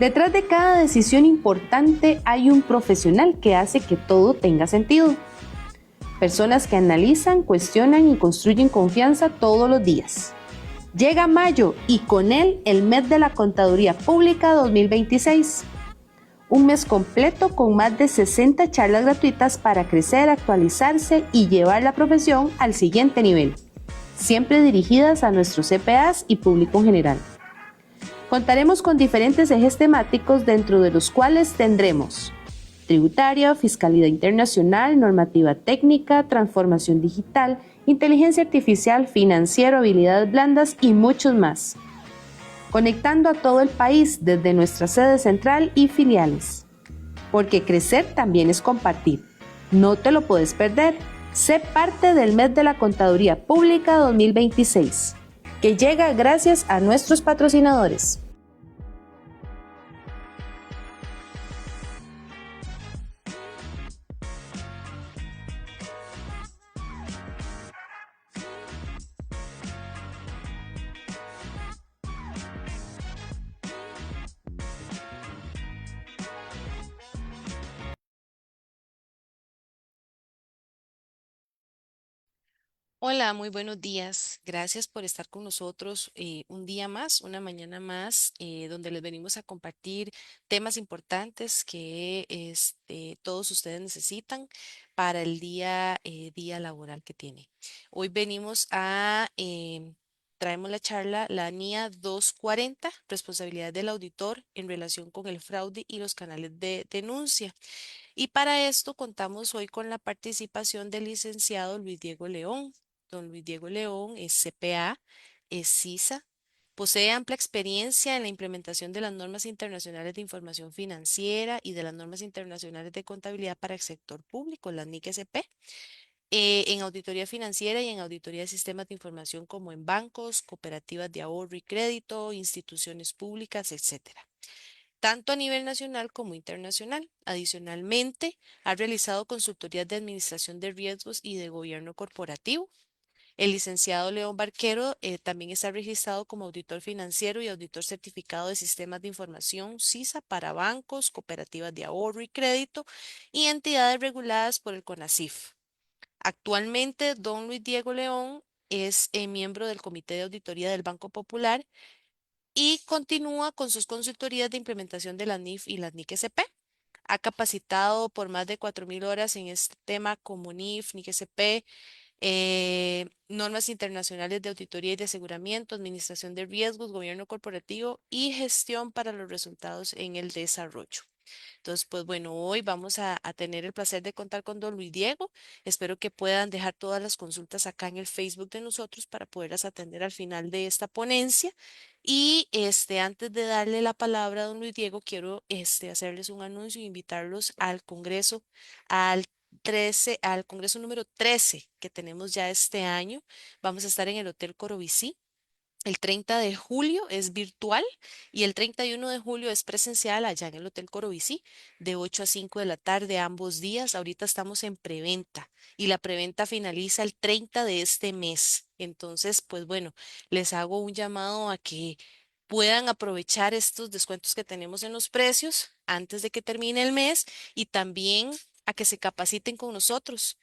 Detrás de cada decisión importante hay un profesional que hace que todo tenga sentido. Personas que analizan, cuestionan y construyen confianza todos los días. Llega mayo y con él el mes de la Contaduría Pública 2026. Un mes completo con más de 60 charlas gratuitas para crecer, actualizarse y llevar la profesión al siguiente nivel, siempre dirigidas a nuestros CPAs y público en general. Contaremos con diferentes ejes temáticos dentro de los cuales tendremos tributaria, fiscalidad internacional, normativa técnica, transformación digital, inteligencia artificial, financiero, habilidades blandas y muchos más. Conectando a todo el país desde nuestra sede central y filiales. Porque crecer también es compartir. No te lo puedes perder. Sé parte del mes de la Contaduría Pública 2026, que llega gracias a nuestros patrocinadores. Hola, muy buenos días. Gracias por estar con nosotros un día más, una mañana más, donde les venimos a compartir temas importantes que todos ustedes necesitan para el día laboral que tiene. Hoy venimos traemos la charla, la NIA 240, responsabilidad del auditor en relación con el fraude y los canales de denuncia. Y para esto contamos hoy con la participación del licenciado Luis Diego León. Don Luis Diego León es CPA, es CISA, posee amplia experiencia en la implementación de las normas internacionales de información financiera y de las normas internacionales de contabilidad para el sector público, las NIC-SP, en auditoría financiera y en auditoría de sistemas de información como en bancos, cooperativas de ahorro y crédito, instituciones públicas, etcétera, tanto a nivel nacional como internacional. Adicionalmente, ha realizado consultorías de administración de riesgos y de gobierno corporativo. El licenciado León Barquero también está registrado como auditor financiero y auditor certificado de sistemas de información CISA para bancos, cooperativas de ahorro y crédito y entidades reguladas por el CONACIF. Actualmente, don Luis Diego León es miembro del Comité de Auditoría del Banco Popular y continúa con sus consultorías de implementación de la NIF y las NIC-SP. Ha capacitado por más de 4.000 horas en este tema como NIF, NIC-SP, normas internacionales de auditoría y de aseguramiento, administración de riesgos, gobierno corporativo y gestión para los resultados en el desarrollo. Entonces, pues bueno, hoy vamos a tener el placer de contar con don Luis Diego. Espero que puedan dejar todas las consultas acá en el Facebook de nosotros para poderlas atender al final de esta ponencia. Y antes de darle la palabra a don Luis Diego, quiero hacerles un anuncio e invitarlos al Congreso, al al Congreso número 13 que tenemos ya este año. Vamos a estar en el Hotel Corobicí. El 30 de julio es virtual y el 31 de julio es presencial allá en el Hotel Corobicí de 8 a 5 de la tarde ambos días. Ahorita estamos en preventa y la preventa finaliza el 30 de este mes. Entonces, pues bueno, les hago un llamado a que puedan aprovechar estos descuentos que tenemos en los precios antes de que termine el mes y también a que se capaciten con nosotros.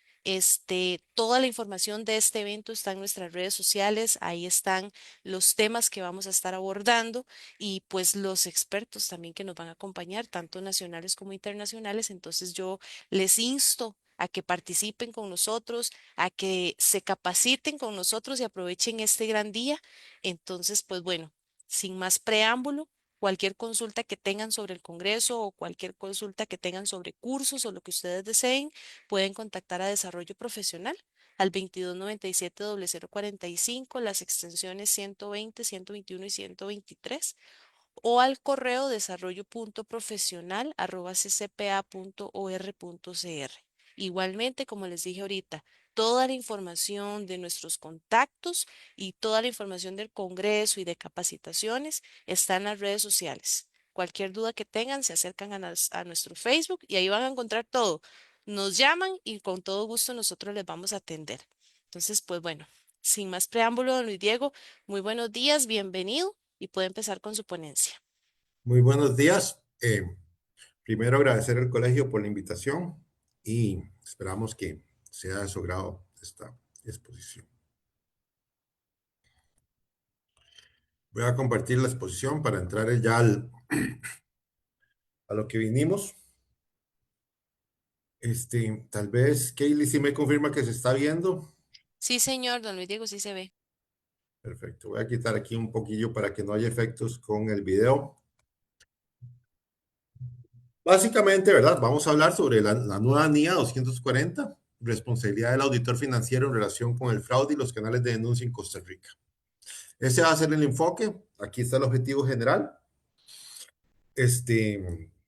Toda la información de este evento está en nuestras redes sociales, ahí están los temas que vamos a estar abordando y pues los expertos también que nos van a acompañar, tanto nacionales como internacionales. Entonces yo les insto a que participen con nosotros, a que se capaciten con nosotros y aprovechen este gran día. Entonces, pues bueno, sin más preámbulo. Cualquier consulta que tengan sobre el Congreso o cualquier consulta que tengan sobre cursos o lo que ustedes deseen, pueden contactar a Desarrollo Profesional al 2297-0045, las extensiones 120, 121 y 123, o al correo desarrollo.profesional@ccpa.or.cr. Igualmente, como les dije ahorita, toda la información de nuestros contactos y toda la información del Congreso y de capacitaciones está en las redes sociales. Cualquier duda que tengan, se acercan a nuestro Facebook y ahí van a encontrar todo. Nos llaman y con todo gusto nosotros les vamos a atender. Entonces, pues bueno, sin más preámbulo, don Luis Diego, muy buenos días, bienvenido y puede empezar con su ponencia. Muy buenos días. Primero agradecer al colegio por la invitación y esperamos que sea de su grado esta exposición. Voy a compartir la exposición para entrar ya a lo que vinimos. Tal vez Kaylee sí me confirma que se está viendo. Sí, señor, don Luis Diego, sí se ve. Perfecto. Voy a quitar aquí un poquillo para que no haya efectos con el video. Básicamente, ¿verdad? Vamos a hablar sobre la nueva NIA 240, responsabilidad del auditor financiero en relación con el fraude y los canales de denuncia en Costa Rica. Ese va a ser el enfoque. Aquí está el objetivo general.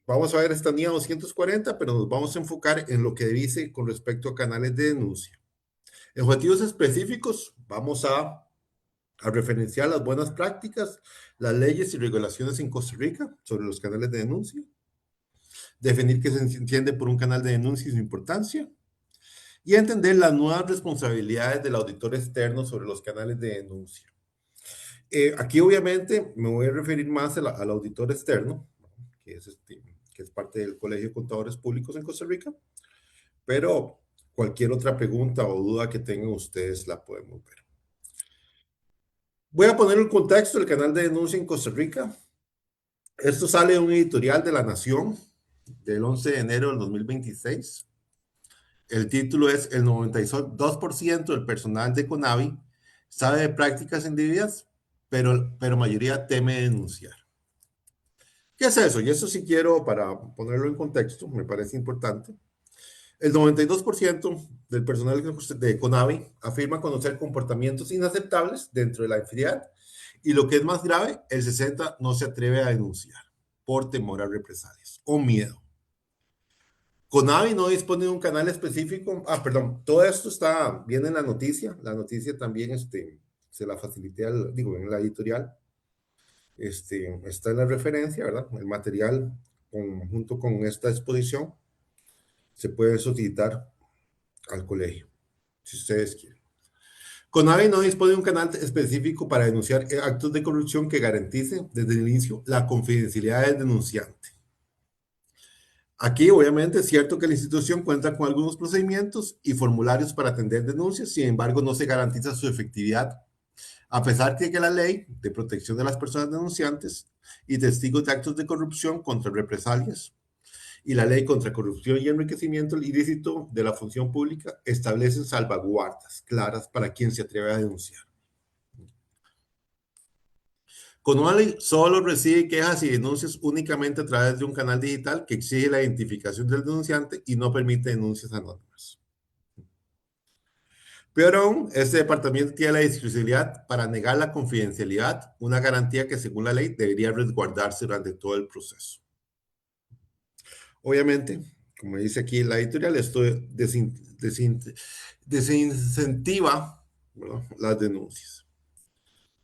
Vamos a ver esta NIA 240, pero nos vamos a enfocar en lo que dice con respecto a canales de denuncia. En objetivos específicos, vamos a referenciar las buenas prácticas, las leyes y regulaciones en Costa Rica sobre los canales de denuncia, definir qué se entiende por un canal de denuncia y su importancia, y entender las nuevas responsabilidades del auditor externo sobre los canales de denuncia. Aquí obviamente me voy a referir más al auditor externo, que es, que es parte del Colegio de Contadores Públicos en Costa Rica, pero cualquier otra pregunta o duda que tengan ustedes la podemos ver. Voy a poner el contexto del canal de denuncia en Costa Rica. Esto sale de un editorial de La Nación del 11 de enero del 2026. El título es El 92% del personal de CONAVI sabe de prácticas indebidas, pero mayoría teme denunciar. ¿Qué es eso? Y eso sí quiero, para ponerlo en contexto, me parece importante. El 92% del personal de CONAVI afirma conocer comportamientos inaceptables dentro de la entidad y lo que es más grave, el 60% no se atreve a denunciar por temor a represalias o miedo. CONAVI no dispone de un canal específico. Perdón, todo esto viene en la noticia. La noticia también se la facilité, en la editorial. Está en la referencia, ¿verdad? El material junto con esta exposición se puede solicitar al colegio, si ustedes quieren. CONAVI no dispone de un canal específico para denunciar actos de corrupción que garantice desde el inicio la confidencialidad del denunciante. Aquí, obviamente, es cierto que la institución cuenta con algunos procedimientos y formularios para atender denuncias, sin embargo, no se garantiza su efectividad, a pesar de que la ley de protección de las personas denunciantes y testigos de actos de corrupción contra represalias y la ley contra corrupción y enriquecimiento ilícito de la función pública establecen salvaguardas claras para quien se atreve a denunciar. CONAVI solo recibe quejas y denuncias únicamente a través de un canal digital que exige la identificación del denunciante y no permite denuncias anónimas. Peor aún, este departamento tiene la discrecionalidad para negar la confidencialidad, una garantía que según la ley debería resguardarse durante todo el proceso. Obviamente, como dice aquí la editorial, esto desincentiva, ¿verdad?, las denuncias.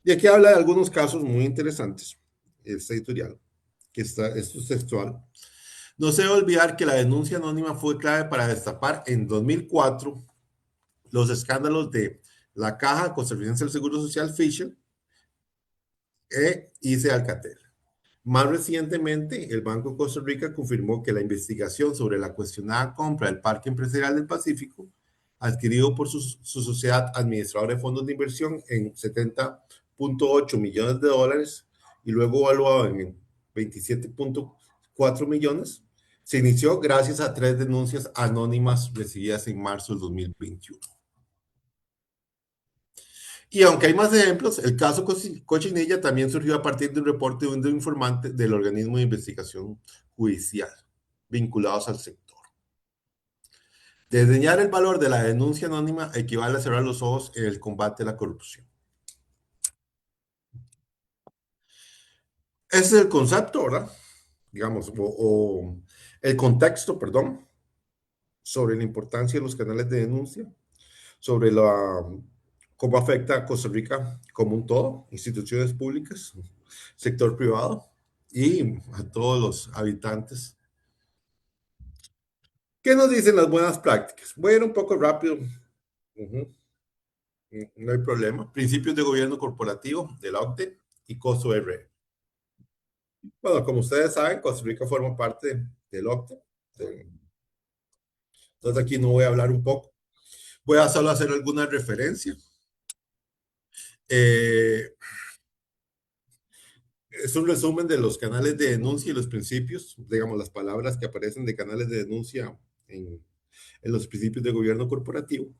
Y aquí habla de algunos casos muy interesantes, esta editorial, esto es textual. No se debe olvidar que la denuncia anónima fue clave para destapar en 2004 los escándalos de la Caja Costarricense del Seguro Social, Fisher, e ICE Alcatel. Más recientemente, el Banco de Costa Rica confirmó que la investigación sobre la cuestionada compra del Parque Empresarial del Pacífico, adquirido por su sociedad administradora de fondos de inversión en 70.8 millones de dólares y luego evaluado en 27.4 millones, se inició gracias a 3 denuncias anónimas recibidas en marzo del 2021. Y aunque hay más ejemplos, el caso Cochinilla también surgió a partir de un reporte de un informante del organismo de investigación judicial vinculados al sector. Desdeñar el valor de la denuncia anónima equivale a cerrar los ojos en el combate a la corrupción. Ese es el concepto, ¿verdad? Digamos, o el contexto, perdón, sobre la importancia de los canales de denuncia, sobre cómo afecta a Costa Rica como un todo, instituciones públicas, sector privado y a todos los habitantes. ¿Qué nos dicen las buenas prácticas? Voy a ir un poco rápido. No hay problema. Principios de gobierno corporativo de la OCDE y COSO-R. Bueno, como ustedes saben, Costa Rica forma parte del OCDE. Entonces aquí no voy a hablar un poco. Voy a solo hacer alguna referencia. Eh, es un resumen de los canales de denuncia y los principios, digamos, las palabras que aparecen de canales de denuncia en los principios de gobierno corporativo.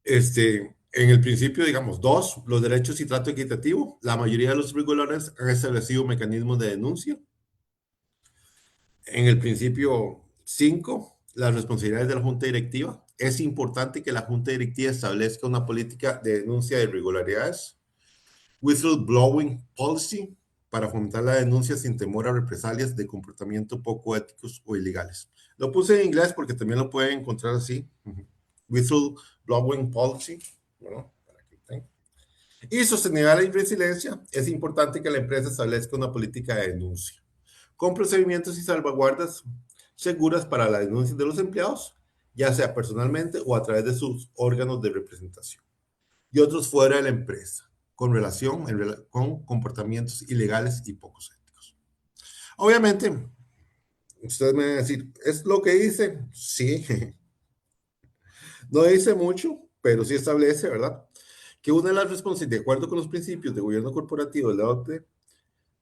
En el principio, digamos, dos, los derechos y trato equitativo. La mayoría de los reguladores han establecido mecanismos de denuncia. En el principio 5, las responsabilidades de la Junta Directiva. Es importante que la Junta Directiva establezca una política de denuncia de irregularidades. Whistleblowing policy, para fomentar la denuncia sin temor a represalias de comportamiento poco éticos o ilegales. Lo puse en inglés porque también lo pueden encontrar así. Whistleblowing policy. Bueno, para que tengan. Y sostenibilidad y resiliencia. Es importante que la empresa establezca una política de denuncia con procedimientos y salvaguardas seguras para la denuncia de los empleados, ya sea personalmente o a través de sus órganos de representación, y otros fuera de la empresa, con relación con comportamientos ilegales y pocos éticos. Obviamente, ustedes me van a decir, ¿es lo que dice? Sí, no dice mucho, pero sí establece, ¿verdad? Que una de las responsabilidades, de acuerdo con los principios de gobierno corporativo de la OCDE,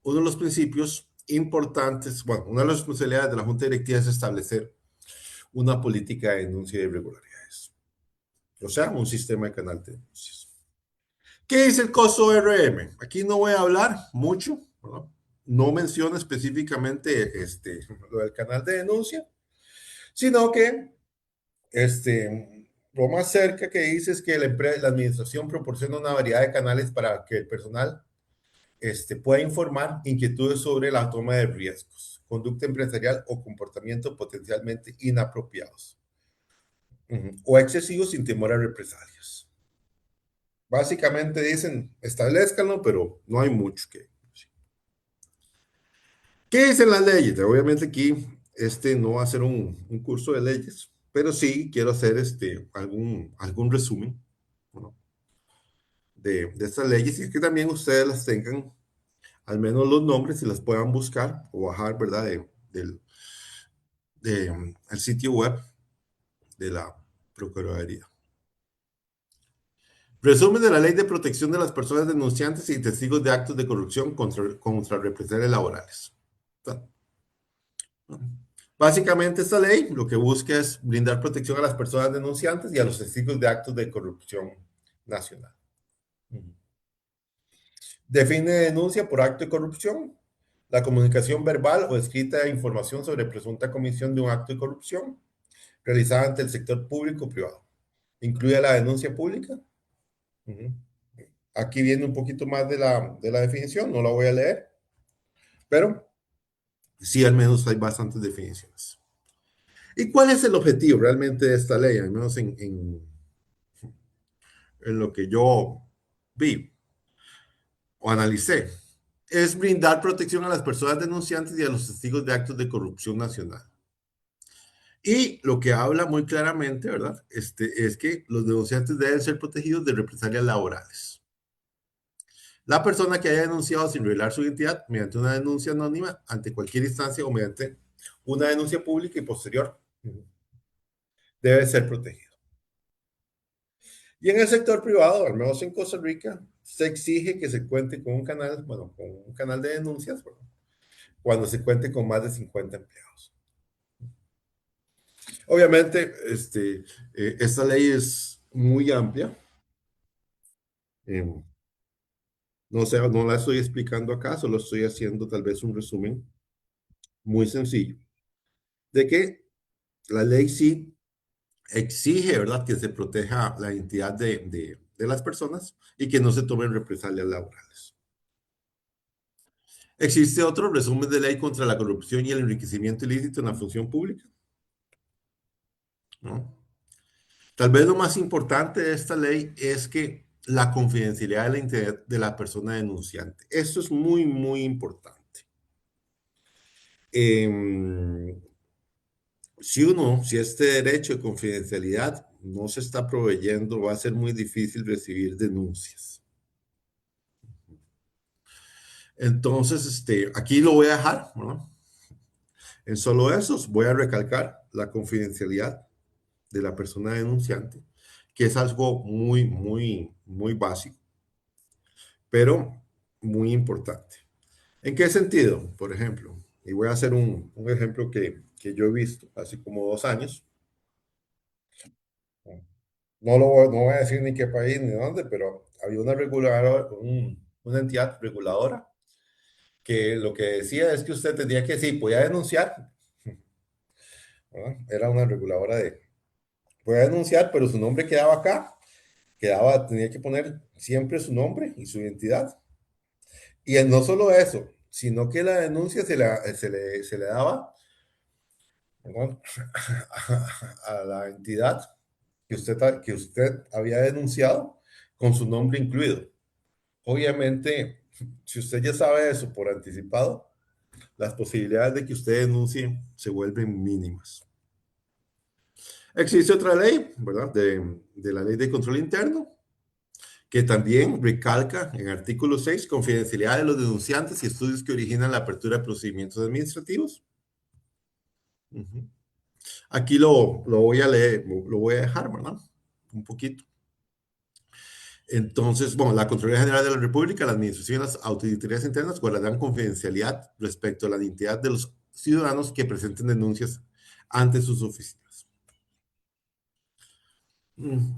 uno de los principios importantes, bueno, una de las responsabilidades de la Junta Directiva es establecer una política de denuncia de irregularidades, o sea, un sistema de canal de denuncias. ¿Qué dice el costo ORM? Aquí no voy a hablar mucho, ¿no? No menciona específicamente lo del canal de denuncia, sino que lo más cerca que dice es que la administración proporciona una variedad de canales para que el personal pueda informar inquietudes sobre la toma de riesgos, conducta empresarial o comportamiento potencialmente inapropiados o excesivos sin temor a represalias. Básicamente dicen, establezcanlo, pero no hay mucho que. ¿Qué dicen las leyes? Obviamente aquí no va a ser un curso de leyes, pero sí quiero hacer algún resumen, ¿no? de estas leyes y que también ustedes las tengan, al menos los nombres, y las puedan buscar o bajar, ¿verdad? El sitio web de la Procuraduría. Resumen de la Ley de Protección de las Personas Denunciantes y Testigos de Actos de Corrupción contra represalias laborales. Básicamente esta ley lo que busca es brindar protección a las personas denunciantes y a los testigos de actos de corrupción nacional. Define denuncia por acto de corrupción, la comunicación verbal o escrita de información sobre presunta comisión de un acto de corrupción realizada ante el sector público o privado. Incluye la denuncia pública. Aquí viene un poquito más de la definición, no la voy a leer, pero sí, al menos hay bastantes definiciones. ¿Y cuál es el objetivo realmente de esta ley? Al menos en lo que yo vi o analicé. Es brindar protección a las personas denunciantes y a los testigos de actos de corrupción nacional. Y lo que habla muy claramente, ¿verdad? Es que los denunciantes deben ser protegidos de represalias laborales. La persona que haya denunciado sin revelar su identidad mediante una denuncia anónima ante cualquier instancia o mediante una denuncia pública y posterior debe ser protegido. Y en el sector privado, al menos en Costa Rica, se exige que se cuente con un canal, bueno, con un canal de denuncias, bueno, cuando se cuente con más de 50 empleados. Obviamente, esta ley es muy amplia. No sé, no la estoy explicando acá, solo estoy haciendo tal vez un resumen muy sencillo de que la ley sí exige, ¿verdad?, que se proteja la identidad de las personas y que no se tomen represalias laborales. Existe otro resumen de ley contra la corrupción y el enriquecimiento ilícito en la función pública, ¿no? Tal vez lo más importante de esta ley es que la confidencialidad de la identidad de la persona denunciante. Esto es muy, muy importante. Si este derecho de confidencialidad no se está proveyendo, va a ser muy difícil recibir denuncias. Entonces, aquí lo voy a dejar, ¿no? En solo eso, voy a recalcar la confidencialidad de la persona denunciante, que es algo muy, muy, muy básico, pero muy importante. ¿En qué sentido? Por ejemplo, y voy a hacer un ejemplo que yo he visto hace como 2 años. No voy a decir ni qué país ni dónde, pero había una reguladora, una entidad reguladora que lo que decía es que usted tenía que, sí, podía denunciar, ¿verdad? Era una reguladora de, podía denunciar, pero su nombre quedaba acá, tenía que poner siempre su nombre y su identidad. Y no solo eso, sino que la denuncia se le daba, ¿verdad? A la entidad que usted había denunciado con su nombre incluido. Obviamente, si usted ya sabe eso por anticipado, las posibilidades de que usted denuncie se vuelven mínimas. Existe otra ley, ¿verdad? De la ley de control interno, que también recalca en artículo 6 confidencialidad de los denunciantes y estudios que originan la apertura de procedimientos administrativos. Ujú. Aquí lo voy a leer, lo voy a dejar, ¿verdad? Un poquito. Entonces, bueno, la Contraloría General de la República, la Administración y las auditorías internas guardarán confidencialidad respecto a la identidad de los ciudadanos que presenten denuncias ante sus oficinas.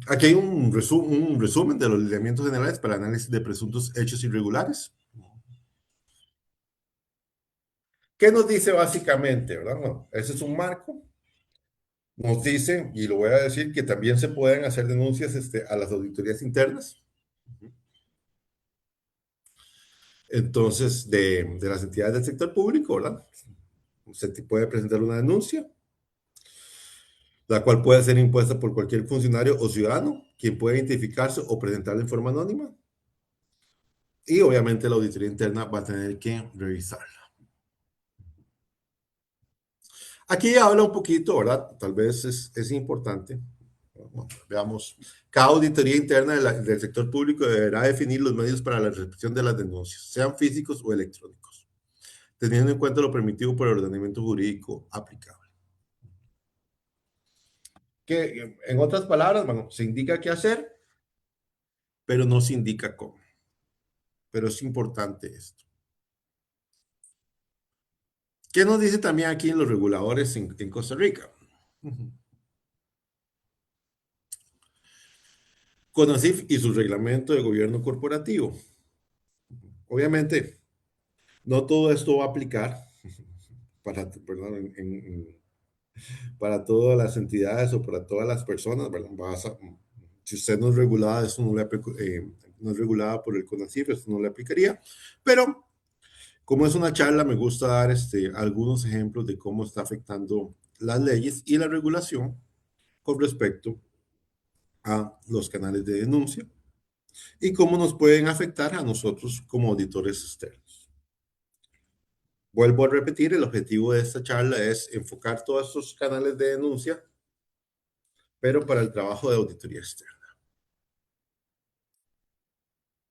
Aquí hay un resumen de los lineamientos generales para análisis de presuntos hechos irregulares. ¿Qué nos dice básicamente, verdad? No, ese es un marco. Nos dice, y lo voy a decir, que también se pueden hacer denuncias a las auditorías internas. Entonces, de las entidades del sector público, ¿verdad? Usted puede presentar una denuncia, la cual puede ser impuesta por cualquier funcionario o ciudadano, quien puede identificarse o presentarla en forma anónima. Y obviamente la auditoría interna va a tener que revisarla. Aquí habla un poquito, ¿verdad? Tal vez es importante. Bueno, veamos. Cada auditoría interna del sector público deberá definir los medios para la recepción de las denuncias, sean físicos o electrónicos, teniendo en cuenta lo permitido por el ordenamiento jurídico aplicable. Que, en otras palabras, bueno, se indica qué hacer, pero no se indica cómo. Pero es importante esto. ¿Qué nos dice también aquí en los reguladores en Costa Rica? CONACYF y su reglamento de gobierno corporativo. Obviamente, no todo esto va a aplicar perdón, para todas las entidades o para todas las personas, ¿verdad? Si usted no es regulada, eso no es regulada por el CONACYF, esto no le aplicaría. Pero como es una charla, me gusta dar algunos ejemplos de cómo está afectando las leyes y la regulación con respecto a los canales de denuncia y cómo nos pueden afectar a nosotros como auditores externos. Vuelvo a repetir, el objetivo de esta charla es enfocar todos estos canales de denuncia, pero para el trabajo de auditoría externa.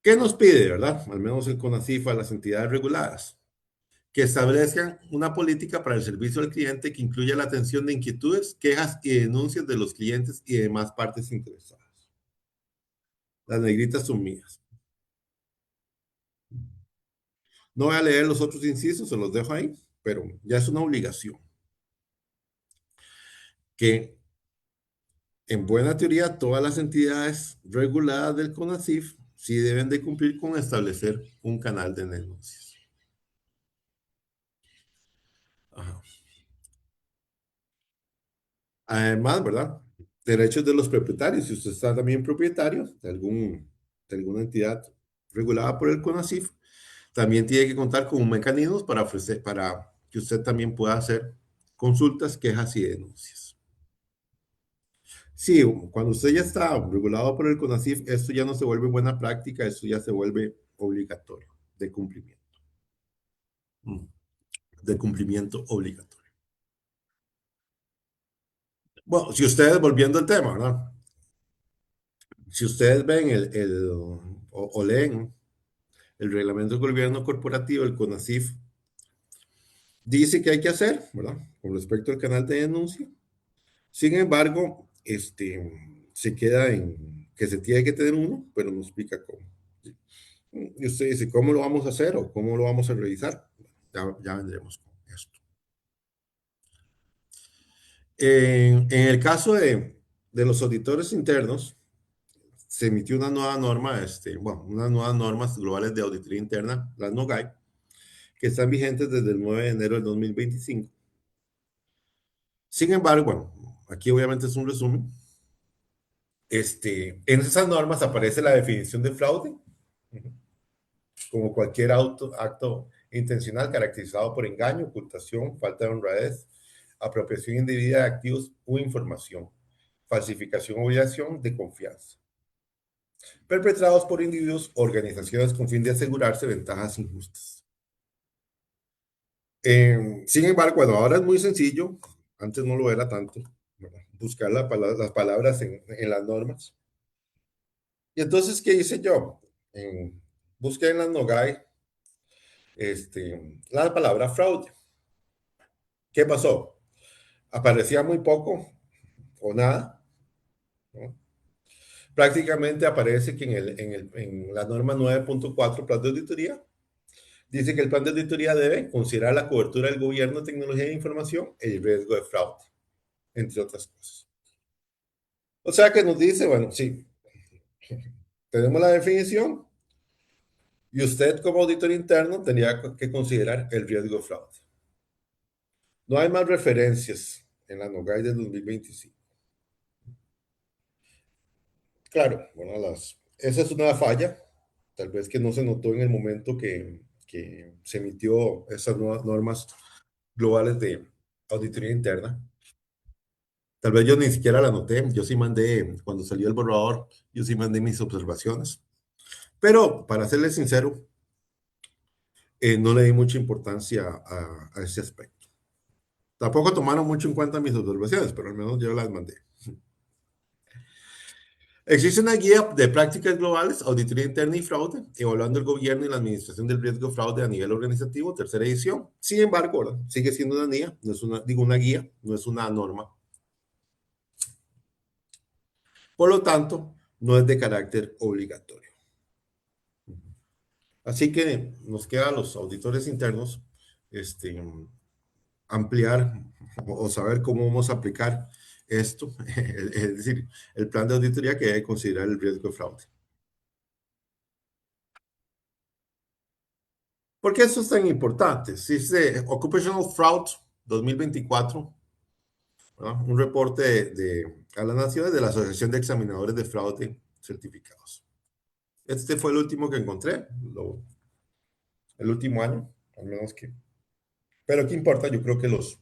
¿Qué nos pide, verdad? Al menos el CONACYF a las entidades reguladas. Que establezcan una política para el servicio al cliente que incluya la atención de inquietudes, quejas y denuncias de los clientes y demás partes interesadas. Las negritas son mías. No voy a leer los otros incisos, se los dejo ahí, pero ya es una obligación que en buena teoría todas las entidades reguladas del CONACYF sí deben de cumplir con establecer un canal de denuncias. Ajá. Además, ¿verdad? Derechos de los propietarios. Si usted está también propietario de alguna entidad regulada por el CONACYF, también tiene que contar con mecanismos para que usted también pueda hacer consultas, quejas y denuncias. Sí, cuando usted ya está regulado por el CONACYF, esto ya no se vuelve buena práctica, esto ya se vuelve obligatorio, de cumplimiento. De cumplimiento obligatorio. Bueno, si ustedes, volviendo al tema, ¿verdad? Si ustedes ven o leen el reglamento del gobierno corporativo, el CONACYF, dice que hay que hacer, ¿verdad? Con respecto al canal de denuncia. Sin embargo, se queda en que se tiene que tener uno, pero no explica cómo. Y usted dice, ¿cómo lo vamos a hacer o cómo lo vamos a revisar? Ya vendremos con esto. En el caso de los auditores internos, se emitió una nueva norma, bueno, unas nuevas normas globales de auditoría interna, las NOGAI, que están vigentes desde el 9 de enero del 2025. Sin embargo, bueno, aquí obviamente es un resumen. En esas normas aparece la definición de fraude, como cualquier acto intencional caracterizado por engaño, ocultación, falta de honradez, apropiación indebida de activos u información, falsificación o violación de confianza, perpetrados por individuos o organizaciones con fin de asegurarse ventajas injustas. Sin embargo, bueno, ahora es muy sencillo, antes no lo era tanto, ¿verdad? Buscar las palabras en las normas. Y entonces, ¿qué hice yo? Busqué en las NOGAI la palabra fraude. ¿Qué pasó? Aparecía muy poco o nada, ¿no? Prácticamente aparece que en la norma 9.4, plan de auditoría, dice que el plan de auditoría debe considerar la cobertura del gobierno, tecnología de información y el riesgo de fraude, entre otras cosas. O sea que nos dice, bueno, sí, tenemos la definición y usted como auditor interno tendría que considerar el riesgo de fraude. No hay más referencias en la NOGAI de 2025. Claro, bueno, esa es una falla, tal vez que no se notó en el momento que se emitió esas nuevas normas globales de auditoría interna. Tal vez yo ni siquiera la noté, yo sí mandé, cuando salió el borrador, yo sí mandé mis observaciones. Pero, para serles sincero, no le di mucha importancia a ese aspecto. Tampoco tomaron mucho en cuenta mis observaciones, pero al menos yo las mandé. Existe una guía de prácticas globales, auditoría interna y fraude, evaluando el gobierno y la administración del riesgo de fraude a nivel organizativo, tercera edición. Sin embargo, ¿verdad? Sigue siendo una guía, no es una guía, no es una norma. Por lo tanto, no es de carácter obligatorio. Así que nos queda a los auditores internos ampliar o saber cómo vamos a aplicar esto, es decir, el plan de auditoría que debe considerar el riesgo de fraude. ¿Por qué eso es tan importante? Si es de Occupational Fraud 2024, ¿verdad? Un reporte a las naciones de la Asociación de Examinadores de Fraude Certificados. Este fue el último que encontré, el último año, al menos que. Pero ¿qué importa? Yo creo que los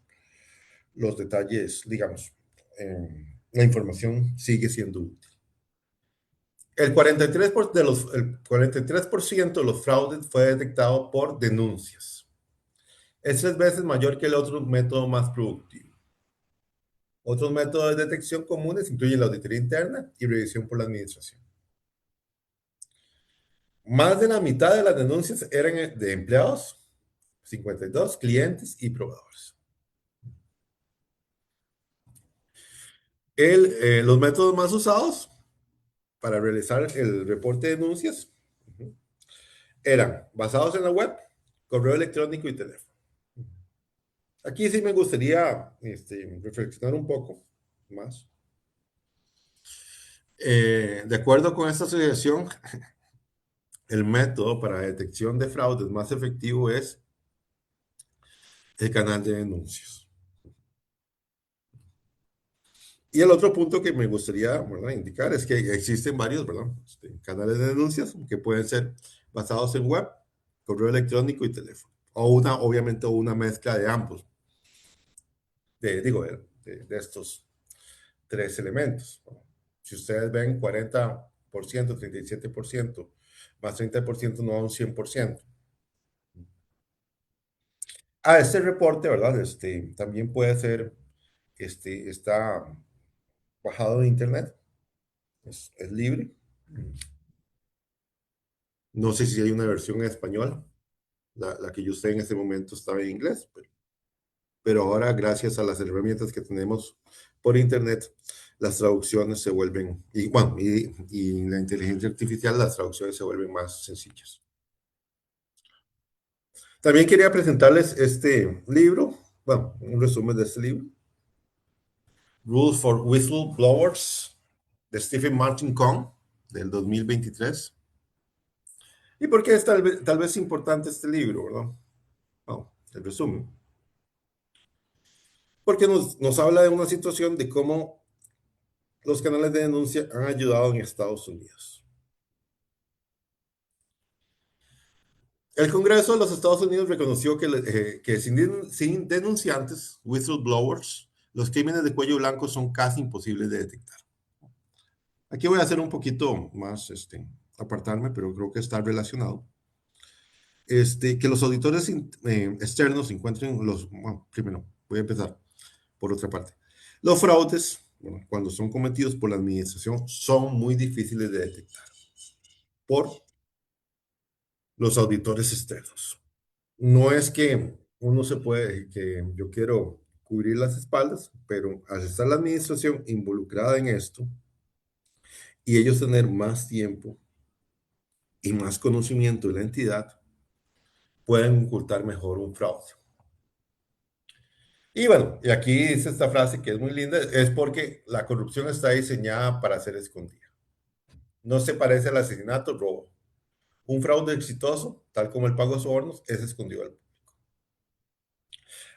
detalles, digamos, la información sigue siendo útil. El 43% de los fraudes fue detectado por denuncias. Es 3 veces mayor que el otro método más productivo. Otros métodos de detección comunes incluyen la auditoría interna y revisión por la administración. Más de la mitad de las denuncias eran de empleados, 52, clientes y proveedores. Los métodos más usados para realizar el reporte de denuncias eran basados en la web, correo electrónico y teléfono. Aquí sí me gustaría reflexionar un poco más. De acuerdo con esta asociación, el método para detección de fraudes más efectivo es el canal de denuncias. Y el otro punto que me gustaría, ¿verdad?, indicar es que existen varios, ¿verdad?, canales de denuncias que pueden ser basados en web, correo electrónico y teléfono. O obviamente, una mezcla de ambos, de estos tres elementos, ¿no? Si ustedes ven 40%, 37%, más 30% no da un 100%. Este reporte, ¿verdad? También puede ser, está bajado de internet, es libre. No sé si hay una versión en español. La que yo usé en ese momento estaba en inglés, pero ahora gracias a las herramientas que tenemos por internet, las traducciones se vuelven, y bueno, y la inteligencia artificial, las traducciones se vuelven más sencillas. También quería presentarles este libro, bueno, un resumen de este libro, Rules for Whistleblowers, de Stephen Martin Cohn, del 2023. ¿Y por qué es tal vez importante este libro, verdad? Bueno, el resumen. Porque nos habla de una situación de cómo los canales de denuncia han ayudado en Estados Unidos. El Congreso de los Estados Unidos reconoció que sin denunciantes, whistleblowers, los crímenes de cuello blanco son casi imposibles de detectar. Aquí voy a hacer un poquito más, apartarme, pero creo que está relacionado. Que los auditores externos encuentren bueno, primero, voy a empezar por otra parte. Los fraudes, bueno, cuando son cometidos por la administración, son muy difíciles de detectar por los auditores externos. No es que uno se puede, que yo quiero cubrir las espaldas, pero al estar la administración involucrada en esto y ellos tener más tiempo y más conocimiento de la entidad, pueden ocultar mejor un fraude. Y bueno, y aquí dice esta frase que es muy linda, es porque la corrupción está diseñada para ser escondida. No se parece al asesinato, robo. Un fraude exitoso, tal como el pago de sobornos, es escondido.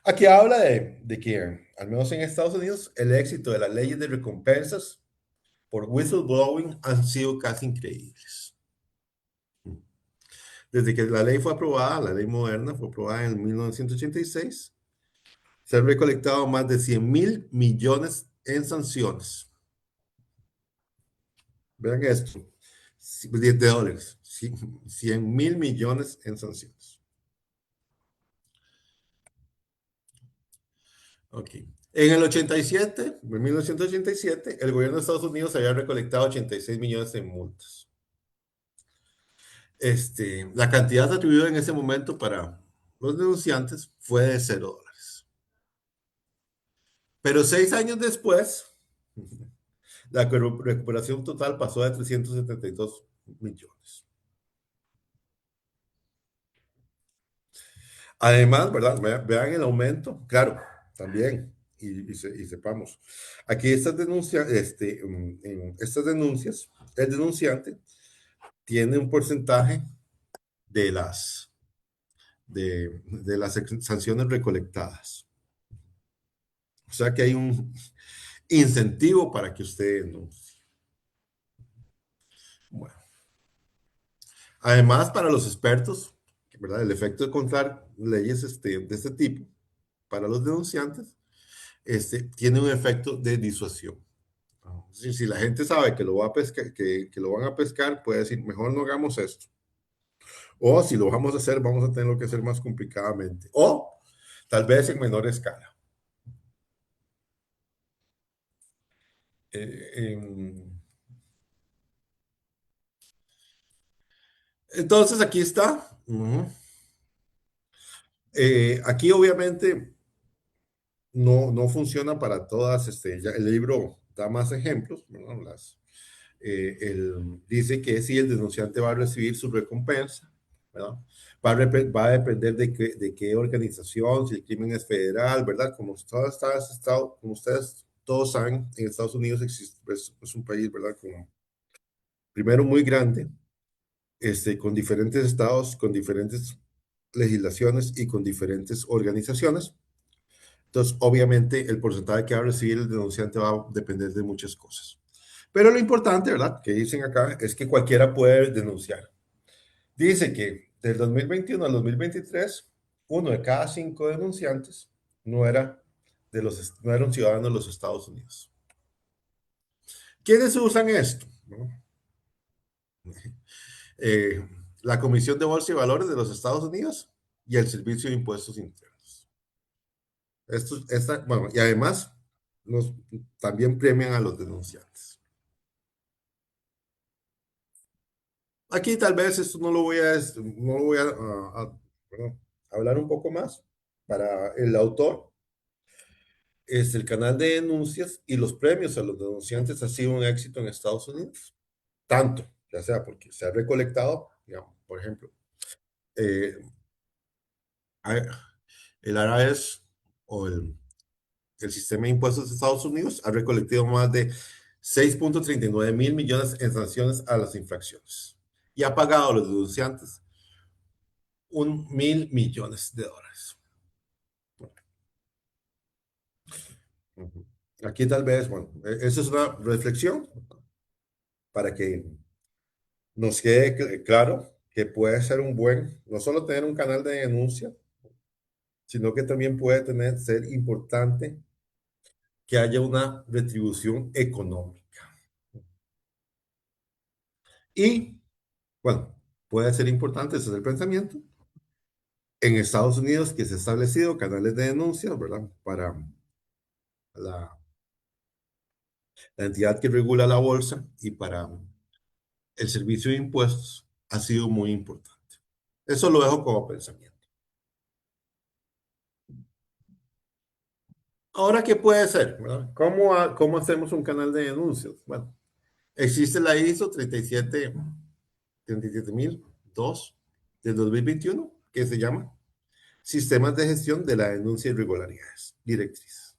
Aquí habla de que, al menos en Estados Unidos, el éxito de las leyes de recompensas por whistleblowing han sido casi increíbles. Desde que la ley fue aprobada, la ley moderna fue aprobada en 1986, se han recolectado más de 100.000 millones en sanciones. Vean esto, de dólares, 100.000 millones en sanciones. Ok. En el 87, en 1987, el gobierno de Estados Unidos había recolectado 86 millones en multas. La cantidad atribuida en ese momento para los denunciantes fue de $0. Pero 6 años después, la recuperación total pasó de 372 millones. Además, ¿verdad? Vean el aumento, claro, también, y sepamos. Aquí estas denuncias, el denunciante tiene un porcentaje de las sanciones recolectadas. O sea que hay un incentivo para que usted denuncie. Bueno, además, para los expertos, ¿verdad? El efecto de contar leyes de este tipo para los denunciantes tiene un efecto de disuasión. Si la gente sabe que lo va a pescar, que lo van a pescar, puede decir, mejor no hagamos esto. O si lo vamos a hacer, vamos a tenerlo que hacer más complicadamente. O tal vez en menor escala. Entonces, aquí está. Aquí obviamente no funciona para todas. Ya el libro da más ejemplos, ¿no? Dice que si el denunciante va a recibir su recompensa, ¿verdad? Va a depender de qué organización, si el crimen es federal, ¿verdad? Como ustedes todos saben, en Estados Unidos es un país, ¿verdad? Primero muy grande, con diferentes estados, con diferentes legislaciones y con diferentes organizaciones. Entonces, obviamente, el porcentaje que va a recibir el denunciante va a depender de muchas cosas. Pero lo importante, ¿verdad? Que dicen acá es que cualquiera puede denunciar. Dice que del 2021 al 2023, uno de cada 5 denunciantes no era un ciudadano de los Estados Unidos. ¿Quiénes usan esto? ¿No? Eh, la Comisión de Bolsa y Valores de los Estados Unidos y el Servicio de Impuestos Internos. Bueno, y además también premian a los denunciantes. Aquí tal vez esto no lo voy perdón, hablar un poco más. Para el autor, el canal de denuncias y los premios a los denunciantes ha sido un éxito en Estados Unidos. Tanto, ya sea porque se ha recolectado, digamos, por ejemplo, eh, el IRS o el sistema de impuestos de Estados Unidos ha recolectado más de 6,39 mil millones en sanciones a las infracciones y ha pagado a los denunciantes 1.000 millones de dólares. Ujú. Aquí tal vez, bueno, esa es una reflexión para que nos quede claro que puede ser un buen, no solo tener un canal de denuncia, sino que también puede ser importante que haya una retribución económica. Y, bueno, puede ser importante, ese es el pensamiento. En Estados Unidos, que se ha establecido canales de denuncia, ¿verdad? Para la, la entidad que regula la bolsa y para el servicio de impuestos, ha sido muy importante. Eso lo dejo como pensamiento. Ahora, ¿qué puede ser? ¿Verdad? ¿Cómo hacemos un canal de denuncias? Bueno, existe la ISO 37002 del 2021, que se llama Sistemas de Gestión de la Denuncia de Irregularidades, directrices.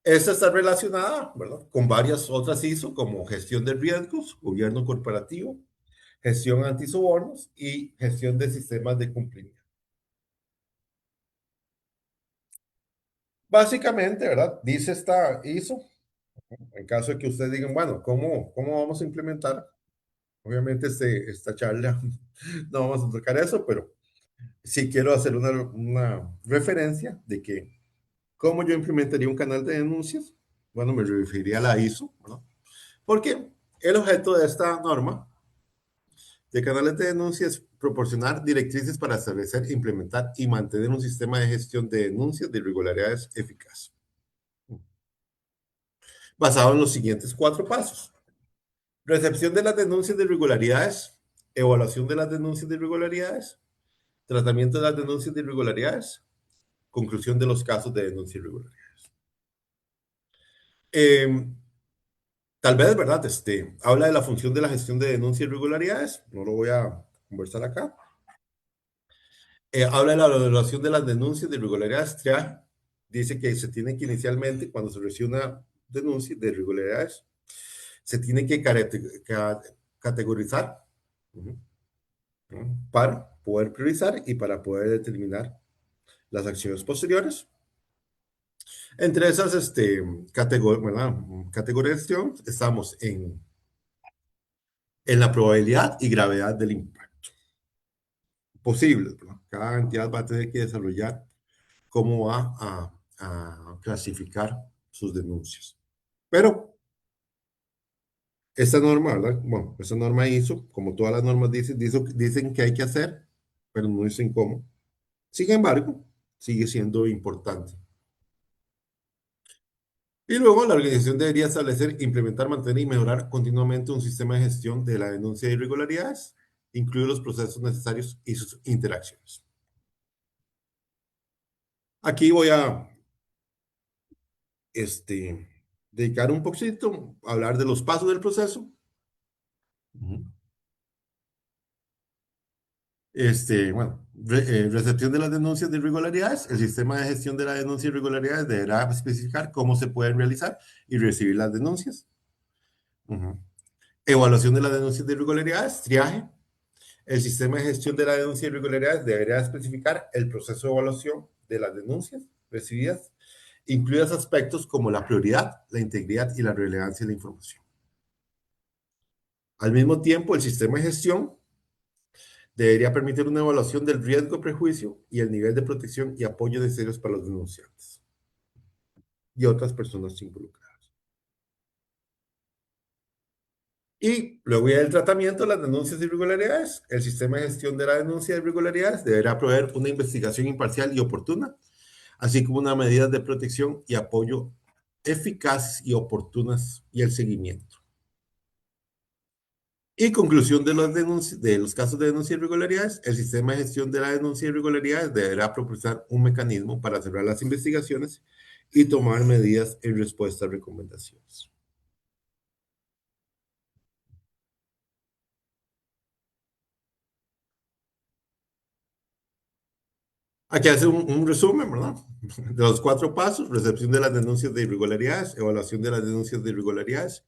Esta está relacionada, ¿verdad?, con varias otras ISO, como gestión de riesgos, gobierno corporativo, gestión antisobornos y gestión de sistemas de cumplimiento. Básicamente, ¿verdad? Dice esta ISO, en caso de que ustedes digan, bueno, ¿cómo vamos a implementar? Obviamente esta charla no vamos a tocar eso, pero sí quiero hacer una referencia de que cómo yo implementaría un canal de denuncias. Bueno, me referiría a la ISO, ¿no? Porque el objeto de esta norma de canales de denuncias es proporcionar directrices para establecer, implementar y mantener un sistema de gestión de denuncias de irregularidades eficaz, basado en los siguientes 4 pasos. Recepción de las denuncias de irregularidades, evaluación de las denuncias de irregularidades, tratamiento de las denuncias de irregularidades, conclusión de los casos de denuncia irregular. Eh, Tal vez, ¿verdad? Habla de la función de la gestión de denuncia de irregularidades, no lo voy a conversar acá. Habla de la evaluación de las denuncias de irregularidades, triaje. Dice que se tiene que inicialmente, cuando se recibe una denuncia de irregularidades, se tiene que categorizar, uh-huh, para poder priorizar y para poder determinar las acciones posteriores. Entre esas categorización estamos en la probabilidad y gravedad del impacto posible, ¿no? Cada entidad va a tener que desarrollar cómo va a clasificar sus denuncias. Pero esta norma, ¿verdad? Bueno, esta norma hizo, como todas las normas dicen que hay que hacer, pero no dicen cómo. Sin embargo, sigue siendo importante. Y luego la organización debería establecer, implementar, mantener y mejorar continuamente un sistema de gestión de la denuncia de irregularidades, incluir los procesos necesarios y sus interacciones. Aquí voy a dedicar un poquito a hablar de los pasos del proceso. Bueno, recepción de las denuncias de irregularidades. El sistema de gestión de la denuncia de irregularidades deberá especificar cómo se pueden realizar y recibir las denuncias. Uh-huh. Evaluación de las denuncias de irregularidades, triaje. El sistema de gestión de la denuncia de irregularidades deberá especificar el proceso de evaluación de las denuncias recibidas, incluidos aspectos como la prioridad, la integridad y la relevancia de la información. Al mismo tiempo, el sistema de gestión debería permitir una evaluación del riesgo, prejuicio y el nivel de protección y apoyo necesarios para los denunciantes y otras personas involucradas. Y luego ya el tratamiento de las denuncias de irregularidades. El sistema de gestión de la denuncia de irregularidades deberá proveer una investigación imparcial y oportuna, así como unas medidas de protección y apoyo eficaces y oportunas y el seguimiento. Y conclusión de los casos de denuncia de irregularidades, el sistema de gestión de la denuncia de irregularidades deberá proporcionar un mecanismo para cerrar las investigaciones y tomar medidas en respuesta a recomendaciones. Aquí hace un resumen, ¿verdad? De los 4 pasos: recepción de las denuncias de irregularidades, evaluación de las denuncias de irregularidades,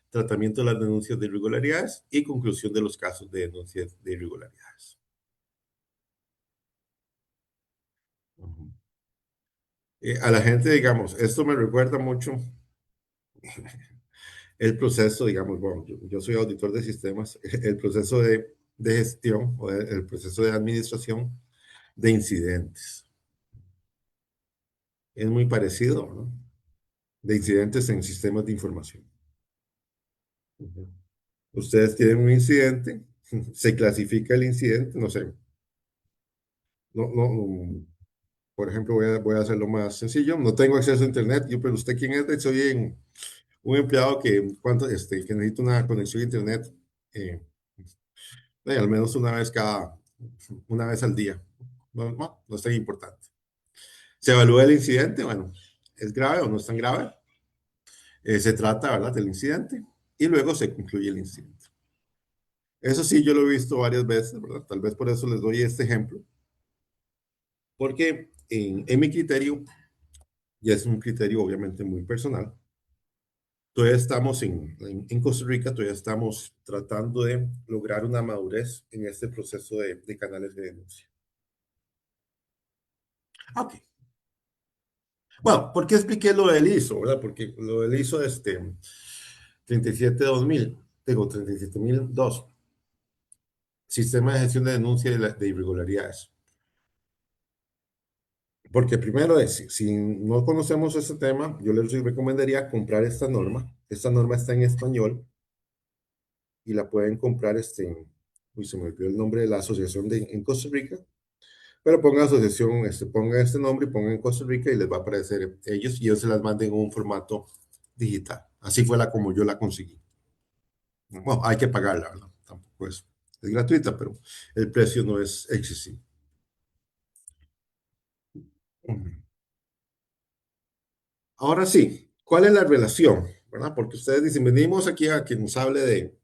tratamiento de las denuncias de irregularidades y conclusión de los casos de denuncias de irregularidades. A la gente, digamos, esto me recuerda mucho el proceso, digamos, bueno, yo soy auditor de sistemas, el proceso de gestión o el proceso de administración de incidentes. Es muy parecido, ¿no? De incidentes en sistemas de información. Ustedes tienen un incidente, se clasifica el incidente, no sé, no, por ejemplo, voy a hacerlo más sencillo, no tengo acceso a internet, pero ¿usted quién es? Soy un empleado que necesita una conexión a internet eh, al menos una vez al día. No es tan importante. Se evalúa el incidente, bueno, ¿es grave o no es tan grave? Se trata, ¿verdad?, del incidente y luego se concluye el incidente. Eso sí, yo lo he visto varias veces, ¿verdad? Tal vez por eso les doy este ejemplo, porque en mi criterio, y es un criterio obviamente muy personal, todavía estamos en Costa Rica, todavía estamos tratando de lograr una madurez en este proceso de canales de denuncia. Ok. Bueno, ¿por qué expliqué lo del ISO, verdad? Porque lo del ISO 37.2000, digo 37.002, Sistema de Gestión de Denuncia de Irregularidades. Porque primero si no conocemos este tema, yo les recomendaría comprar esta norma. Esta norma está en español y la pueden comprar uy, se me olvidó el nombre de la asociación en Costa Rica, pero pongan asociación, pongan este nombre y pongan en Costa Rica y les va a aparecer ellos y ellos se las manden en un formato digital. Así fue como yo la conseguí. Bueno, hay que pagarla, ¿verdad? Tampoco es gratuita, pero el precio no es excesivo. Ahora sí, ¿cuál es la relación? ¿Verdad? Porque ustedes dicen, venimos aquí a que nos hable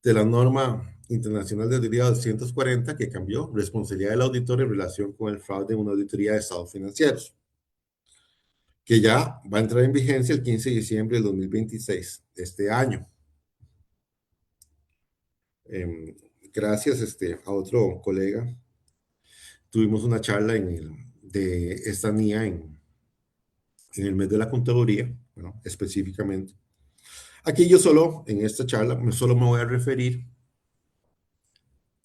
de la norma internacional de auditoría 240 que cambió responsabilidad del auditor en relación con el fraude en una auditoría de estados financieros, que ya va a entrar en vigencia el 15 de diciembre del 2026, de este año. Eh, Gracias a otro colega, tuvimos una charla de esta NIA en el mes de la contaduría, bueno, específicamente. Aquí yo solo, en esta charla, solo me voy a referir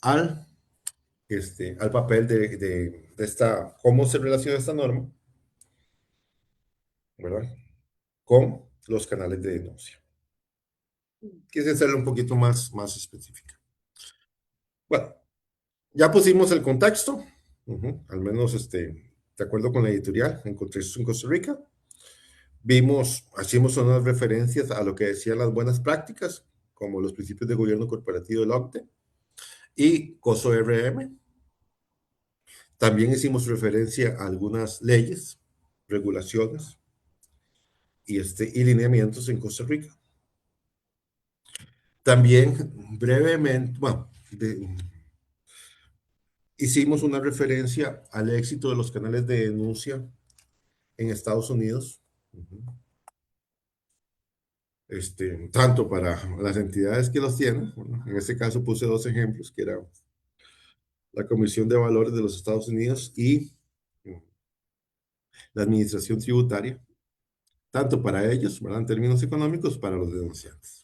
al, al papel de esta, cómo se relaciona esta norma, ¿verdad?, con los canales de denuncia. Quise hacerlo un poquito más específica. Bueno, ya pusimos el contexto, al menos de acuerdo con la editorial, en contexto en Costa Rica. Hicimos unas referencias a lo que decían las buenas prácticas, como los principios de gobierno corporativo del OCDE y COSO-RM. También hicimos referencia a algunas leyes, regulaciones y lineamientos en Costa Rica. También brevemente, bueno, hicimos una referencia al éxito de los canales de denuncia en Estados Unidos, tanto para las entidades que los tienen, bueno, en este caso puse 2 ejemplos, que era la Comisión de Valores de los Estados Unidos y la Administración Tributaria, tanto para ellos, ¿verdad?, en términos económicos, para los denunciantes.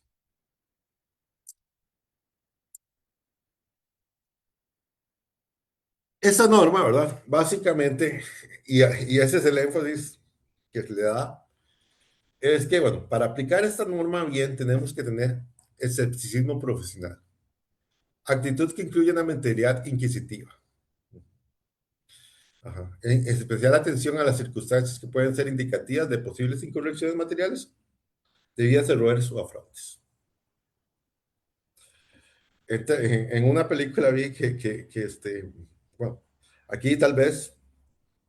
Esa norma, ¿verdad?, básicamente, y ese es el énfasis que se le da, es que, bueno, para aplicar esta norma bien tenemos que tener escepticismo profesional, actitud que incluye una mentalidad inquisitiva, Ajá. En especial atención a las circunstancias que pueden ser indicativas de posibles incorrecciones materiales, debidas a errores o a fraudes. En una película vi bueno, aquí tal vez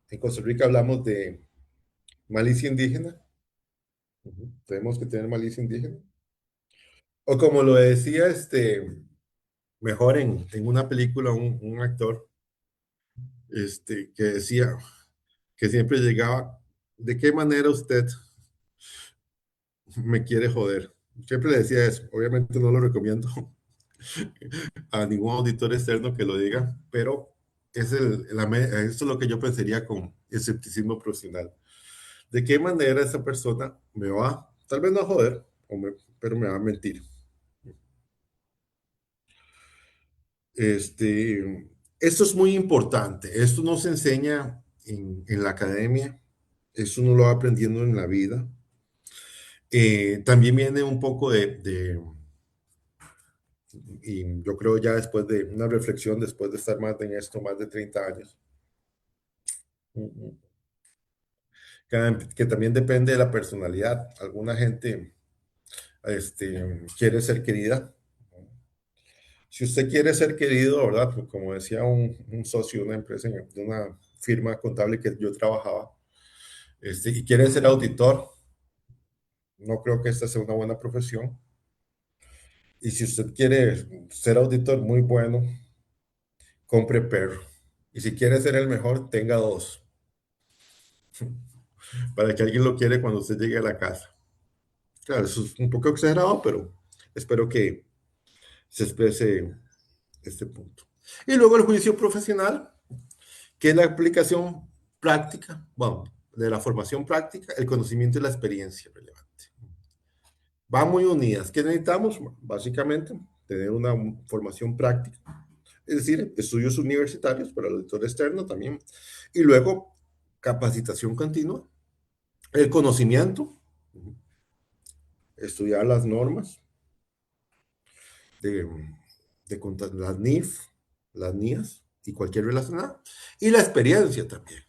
en Costa Rica hablamos de malicia indígena. Ujú. Tenemos que tener malicia indígena. O como lo decía mejor en una película un actor que decía que siempre llegaba, ¿de qué manera usted me quiere joder? Siempre le decía eso. Obviamente no lo recomiendo a ningún auditor externo que lo diga, pero eso es lo que yo pensaría con escepticismo profesional. ¿De qué manera esa persona me va, tal vez no a joder, pero me va a mentir? Esto es muy importante. Esto no se enseña en la academia. Esto uno lo va aprendiendo en la vida. También viene un poco y yo creo ya después de una reflexión, después de estar más en esto, más de 30 años, que también depende de la personalidad. Alguna gente quiere ser querida. Si usted quiere ser querido, ¿verdad? Pues como decía un socio de una empresa, de una firma contable que yo trabajaba, y quiere ser auditor, no creo que esta sea una buena profesión. Y si usted quiere ser auditor muy bueno, compre perro. Y si quiere ser el mejor, tenga dos, para que alguien lo quiere cuando usted llegue a la casa. Claro, eso es un poco exagerado, pero espero que se exprese este punto. Y luego el juicio profesional, que es la aplicación práctica, bueno, de la formación práctica, el conocimiento y la experiencia relevante. Van muy unidas. ¿Qué necesitamos? Básicamente, tener una formación práctica, es decir, estudios universitarios para el auditor externo también, y luego capacitación continua, el conocimiento, estudiar las normas de, las NIF, las NIAS y cualquier relacionada, y la experiencia también,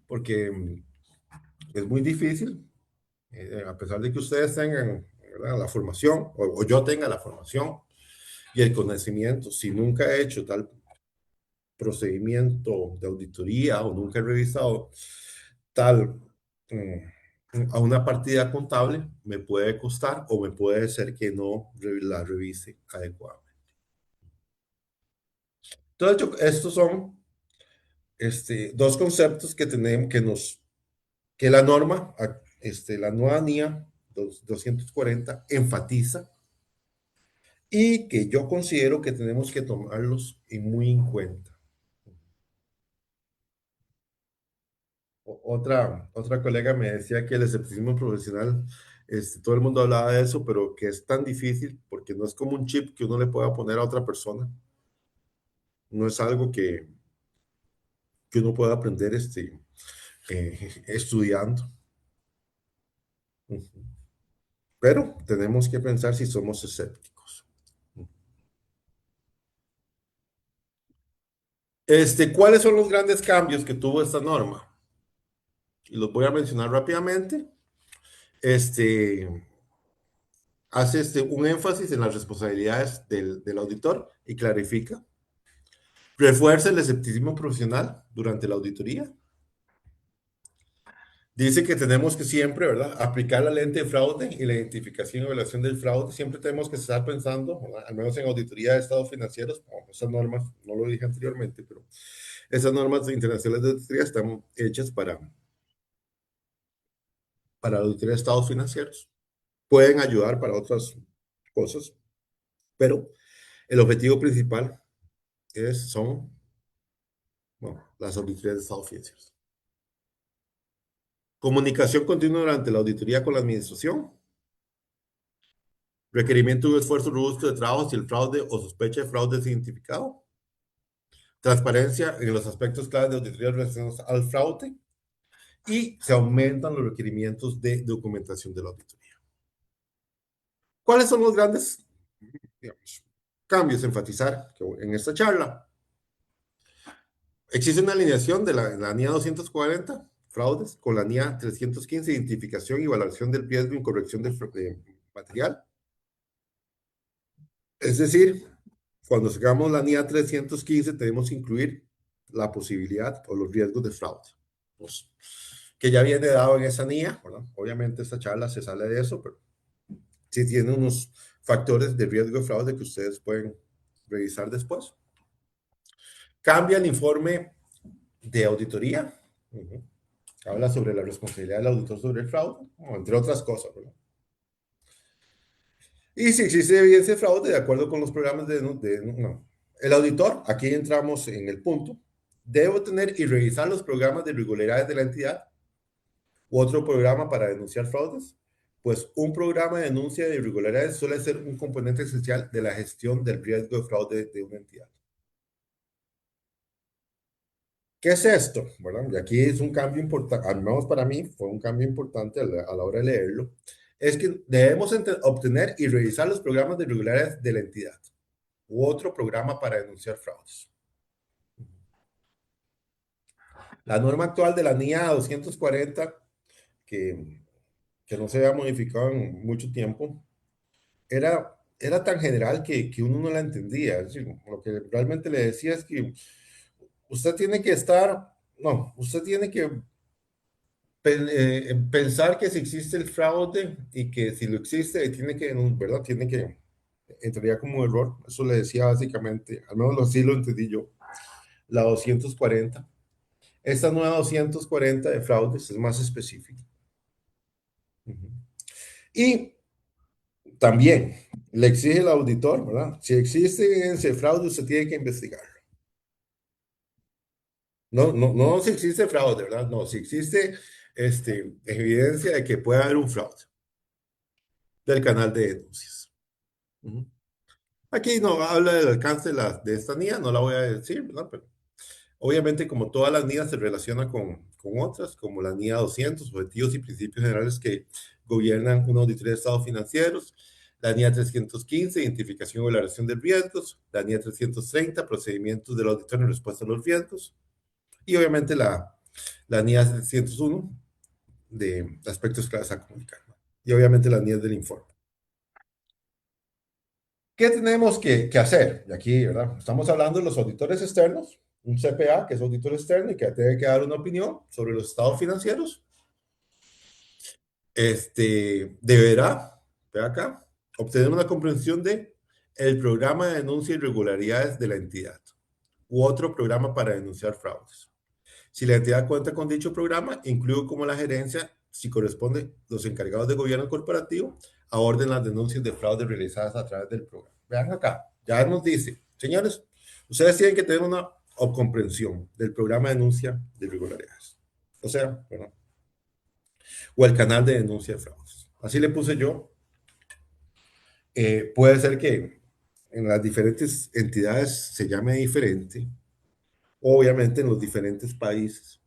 porque es muy difícil, a pesar de que ustedes tengan, ¿verdad?, la formación, o yo tenga la formación y el conocimiento, si nunca he hecho tal procedimiento de auditoría o nunca he revisado tal a una partida contable, me puede costar o me puede ser que no la revise adecuadamente. Entonces, estos son dos conceptos que tenemos que la norma, la nueva NIA 240 enfatiza y que yo considero que tenemos que tomarlos muy en cuenta. Otra colega me decía que el escepticismo profesional, todo el mundo hablaba de eso, pero que es tan difícil porque no es como un chip que uno le pueda poner a otra persona. No es algo que uno pueda aprender estudiando. Pero tenemos que pensar si somos escépticos. ¿Cuáles son los grandes cambios que tuvo esta norma? Y los voy a mencionar rápidamente. Hace un énfasis en las responsabilidades del auditor y clarifica. Refuerza el escepticismo profesional durante la auditoría. Dice que tenemos que siempre, ¿verdad?, aplicar la lente de fraude y la identificación y evaluación del fraude. Siempre tenemos que estar pensando, ¿verdad?, al menos en auditoría de estados financieros, esas normas, no lo dije anteriormente, pero esas normas internacionales de auditoría están hechas para la auditoría de estados financieros. Pueden ayudar para otras cosas, pero el objetivo principal son, bueno, las auditorías de estados financieros. Comunicación continua durante la auditoría con la administración. Requerimiento de un esfuerzo robusto de trabajo si el fraude o sospecha de fraude es identificado. Transparencia en los aspectos claves de auditoría relacionados al fraude. Y se aumentan los requerimientos de documentación de la auditoría. ¿Cuáles son los grandes, digamos, cambios a enfatizar en esta charla? Existe una alineación de la NIA 240, fraudes, con la NIA 315, identificación y valoración del riesgo y corrección de material. Es decir, cuando sacamos la NIA 315, tenemos que incluir la posibilidad o los riesgos de fraude, pues, que ya viene dado en esa NIA, ¿verdad? Obviamente esta charla se sale de eso, pero sí tiene unos factores de riesgo de fraude que ustedes pueden revisar después. Cambia el informe de auditoría. Habla sobre la responsabilidad del auditor sobre el fraude, entre otras cosas, ¿verdad? Y si existe evidencia de fraude, de acuerdo con los programas no. El auditor, aquí entramos en el punto, debe tener y revisar los programas de irregularidades de la entidad u otro programa para denunciar fraudes, pues un programa de denuncia de irregularidades suele ser un componente esencial de la gestión del riesgo de fraude de una entidad. ¿Qué es esto? Bueno, y aquí es un cambio importante, al menos para mí fue un cambio importante a la hora de leerlo, es que debemos obtener y revisar los programas de irregularidades de la entidad u otro programa para denunciar fraudes. La norma actual de la NIA 240, que no se había modificado en mucho tiempo, era tan general que uno no la entendía. Es decir, lo que realmente le decía es que usted tiene que usted tiene que pensar que si existe el fraude y que si lo existe, tiene que, ¿verdad? Tiene que, entraría como error. Eso le decía básicamente, al menos así lo entendí yo, la 240. Esta nueva 240 de fraudes es más específica. Y también le exige el auditor, ¿verdad? Si existe ese fraude, usted tiene que investigarlo. No si existe fraude, ¿verdad? No, si existe evidencia de que puede haber un fraude del canal de denuncias. Aquí no habla del alcance de esta NIA, no la voy a decir, ¿verdad? Pero obviamente, como todas las NIAs se relacionan con otras, como la NIA 200, objetivos y principios generales que gobiernan una auditoría de estados financieros, la NIA 315, identificación y valoración de riesgos, la NIA 330, procedimientos del auditor en respuesta a los riesgos, y obviamente la NIA 701, de aspectos claves a comunicar, ¿no? Y obviamente la NIA del informe. ¿Qué tenemos que hacer? Y aquí, ¿verdad? Estamos hablando de los auditores externos, un CPA, que es auditor externo y que tiene que dar una opinión sobre los estados financieros. Deberá, ve acá, obtener una comprensión de el programa de denuncia de irregularidades de la entidad u otro programa para denunciar fraudes. Si la entidad cuenta con dicho programa, incluye como la gerencia, si corresponde, los encargados de gobierno corporativo, aborden las denuncias de fraude realizadas a través del programa. Vean acá, ya nos dice, señores, ustedes tienen que tener una comprensión del programa de denuncia de irregularidades. O sea, bueno, o el canal de denuncia de fraudes. Así le puse yo. Puede ser que en las diferentes entidades se llame diferente, obviamente en los diferentes países.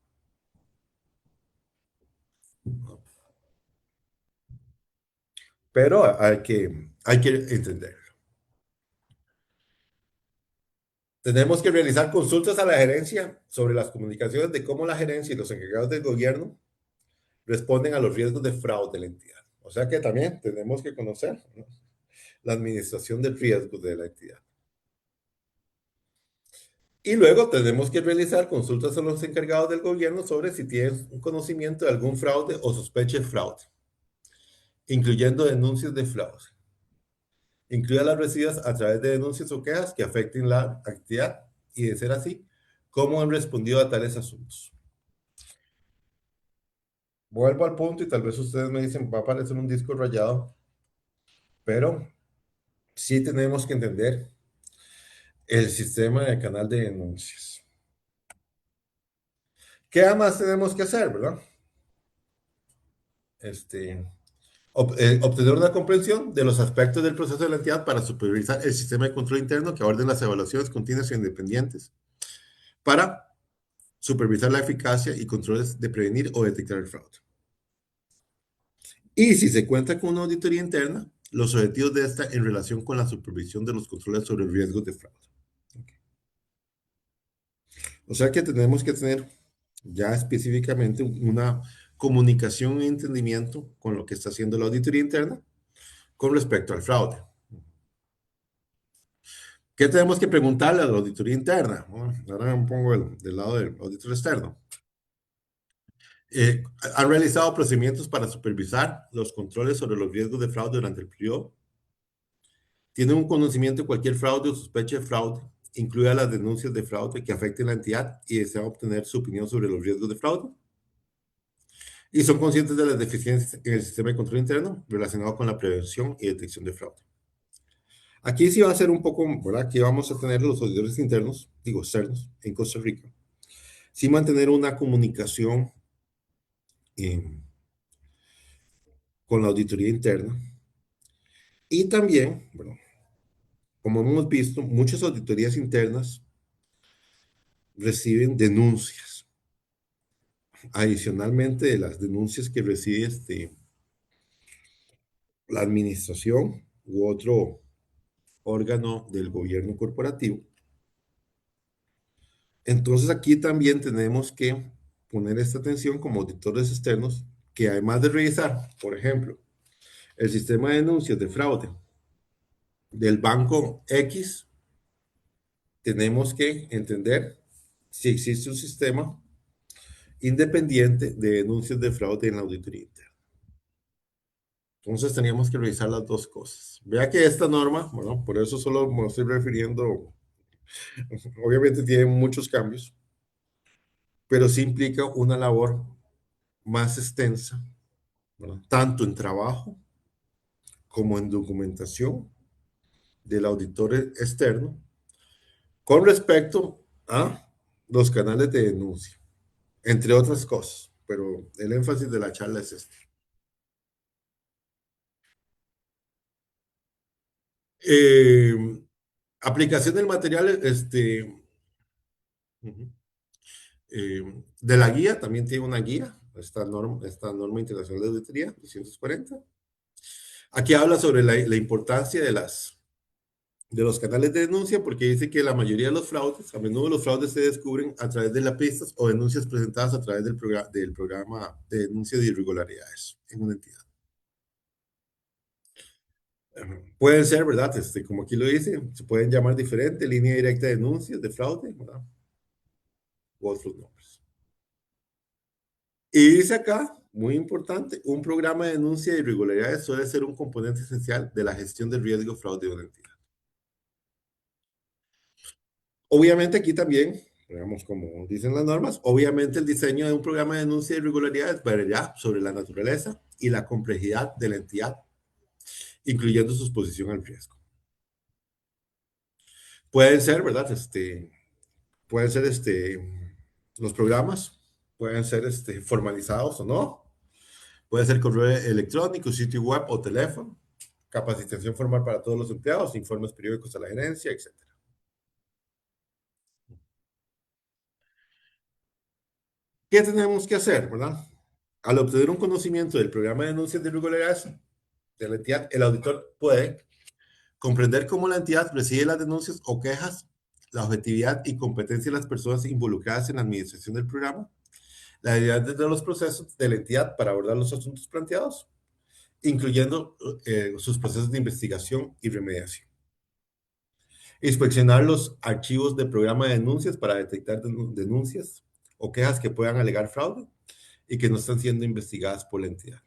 Pero hay que entenderlo. Tenemos que realizar consultas a la gerencia sobre las comunicaciones de cómo la gerencia y los encargados del gobierno responden a los riesgos de fraude de la entidad. O sea que también tenemos que conocer, ¿no?, la administración del riesgo de la entidad. Y luego tenemos que realizar consultas a los encargados del gobierno sobre si tienen un conocimiento de algún fraude o sospecha de fraude, incluyendo denuncias de fraude. Incluya las recibidas a través de denuncias o quejas que afecten la actividad y, de ser así, cómo han respondido a tales asuntos. Vuelvo al punto y tal vez ustedes me dicen, va a parecer un disco rayado, pero sí tenemos que entender el sistema de canal de denuncias. ¿Qué más tenemos que hacer, verdad? Obtener una comprensión de los aspectos del proceso de la entidad para supervisar el sistema de control interno que aborde las evaluaciones continuas e independientes para supervisar la eficacia y controles de prevenir o detectar el fraude. Y si se cuenta con una auditoría interna, los objetivos de esta en relación con la supervisión de los controles sobre riesgos de fraude. Okay. O sea que tenemos que tener ya específicamente una comunicación y entendimiento con lo que está haciendo la auditoría interna con respecto al fraude. ¿Qué tenemos que preguntarle a la auditoría interna? Bueno, ahora me pongo del lado del auditor externo. ¿Han realizado procedimientos para supervisar los controles sobre los riesgos de fraude durante el periodo? ¿Tienen un conocimiento de cualquier fraude o sospecha de fraude, incluida las denuncias de fraude que afecten la entidad y desean obtener su opinión sobre los riesgos de fraude? ¿Y son conscientes de las deficiencias en el sistema de control interno relacionado con la prevención y detección de fraude? Aquí sí va a ser un poco, ¿verdad? Aquí vamos a tener los auditores internos, digo externos, en Costa Rica. Sí mantener una comunicación eh, con la auditoría interna. Y también, bueno, como hemos visto, muchas auditorías internas reciben denuncias. Adicionalmente de las denuncias que recibe la administración u otro órgano del gobierno corporativo. Entonces aquí también tenemos que poner esta atención como auditores externos, que además de revisar, por ejemplo, el sistema de denuncias de fraude del banco X, tenemos que entender si existe un sistema independiente de denuncias de fraude en la auditoría interna. Entonces teníamos que revisar las dos cosas. Vea que esta norma, bueno, por eso solo me estoy refiriendo, obviamente tiene muchos cambios, pero sí implica una labor más extensa, ¿verdad? Tanto en trabajo como en documentación del auditor externo con respecto a los canales de denuncia, entre otras cosas, pero el énfasis de la charla es este. Eh, Aplicación del material eh, de la guía, también tiene una guía, esta norma internacional de auditoría 240. Aquí habla sobre la importancia de los canales de denuncia, porque dice que la mayoría de los fraudes, a menudo los fraudes se descubren a través de las pistas o denuncias presentadas a través del programa de denuncia de irregularidades en una entidad. Pueden ser, ¿verdad? Como aquí lo dice, se pueden llamar diferente, línea directa de denuncias de fraude, ¿verdad? U otros nombres. Y dice acá, muy importante, un programa de denuncia de irregularidades suele ser un componente esencial de la gestión del riesgo fraude de una entidad. Obviamente aquí también, digamos, como dicen las normas, obviamente el diseño de un programa de denuncia de irregularidades variará sobre la naturaleza y la complejidad de la entidad, incluyendo su exposición al riesgo. Pueden ser, ¿verdad? Pueden ser los programas, pueden ser formalizados o no, puede ser correo electrónico, sitio web o teléfono, capacitación formal para todos los empleados, informes periódicos a la gerencia, etcétera. ¿Qué tenemos que hacer, verdad? Al obtener un conocimiento del programa de denuncias de irregularidades de la entidad, el auditor puede comprender cómo la entidad recibe las denuncias o quejas, la objetividad y competencia de las personas involucradas en la administración del programa, la realidad de los procesos de la entidad para abordar los asuntos planteados, incluyendo sus procesos de investigación y remediación. Inspeccionar los archivos del programa de denuncias para detectar denuncias o quejas que puedan alegar fraude y que no están siendo investigadas por la entidad.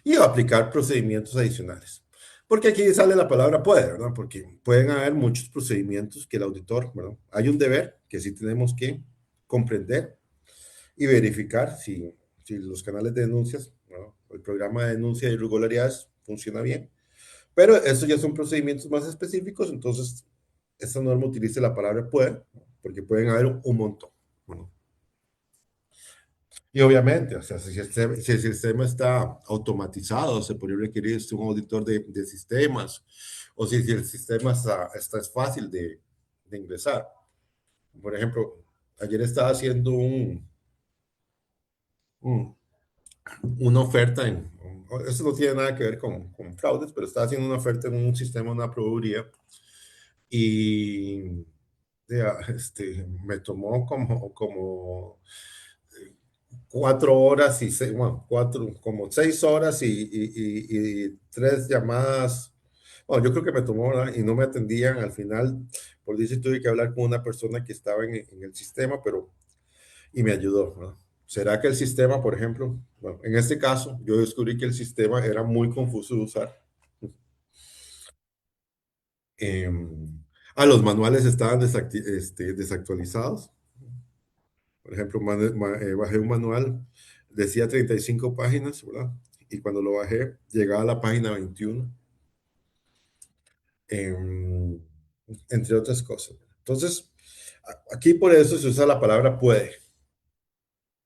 Y aplicar procedimientos adicionales. Porque aquí sale la palabra puede, ¿verdad? Porque pueden haber muchos procedimientos que el auditor, ¿verdad? Hay un deber que sí tenemos que comprender y verificar si los canales de denuncias, ¿no? El programa de denuncia de irregularidades funciona bien. Pero estos ya son procedimientos más específicos, entonces esta norma utiliza la palabra puede, ¿no? Porque pueden haber un montón. ¿No? Y obviamente, o sea, si el sistema está automatizado, se podría requerir un auditor de sistemas, o si el sistema está es fácil de ingresar. Por ejemplo, ayer estaba haciendo un, una oferta eso no tiene nada que ver con fraudes, pero estaba haciendo una oferta en un sistema, una proveeduría, y me tomó como 4 horas y seis, bueno, como 6 horas y tres llamadas. Bueno, yo creo que me tomó, ¿verdad? Y no me atendían. Al final, por dicho, tuve que hablar con una persona que estaba en el sistema, pero, y me ayudó, ¿verdad? ¿Será que el sistema, por ejemplo, bueno, en este caso, yo descubrí que el sistema era muy confuso de usar? Los manuales estaban desactualizados. Por ejemplo, bajé un manual, decía 35 páginas, ¿verdad? Y cuando lo bajé, llegaba a la página 21, em, entre otras cosas. Entonces, aquí por eso se usa la palabra puede.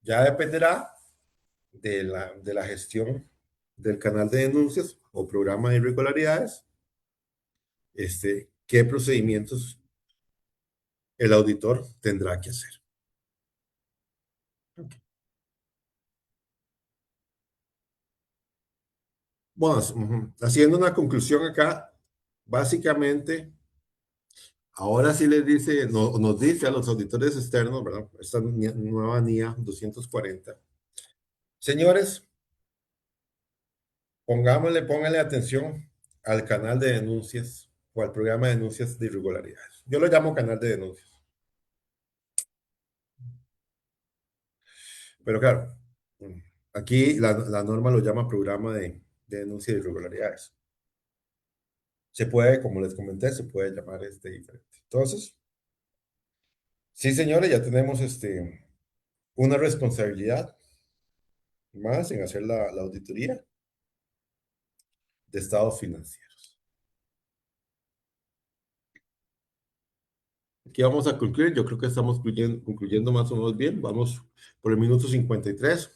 Ya dependerá de la gestión del canal de denuncias o programa de irregularidades, qué procedimientos el auditor tendrá que hacer. Bueno, haciendo una conclusión acá, básicamente, ahora sí les dice, nos dice a los auditores externos, ¿verdad? Esta nueva NIA 240. Señores, pónganle atención al canal de denuncias o al programa de denuncias de irregularidades. Yo lo llamo canal de denuncias. Pero claro, aquí la norma lo llama programa de denuncia de irregularidades. Se puede, como les comenté, se puede llamar diferente. Entonces, sí, señores, ya tenemos una responsabilidad más en hacer la auditoría de estados financieros. Aquí vamos a concluir. Yo creo que estamos concluyendo más o menos bien. Vamos por el minuto 53.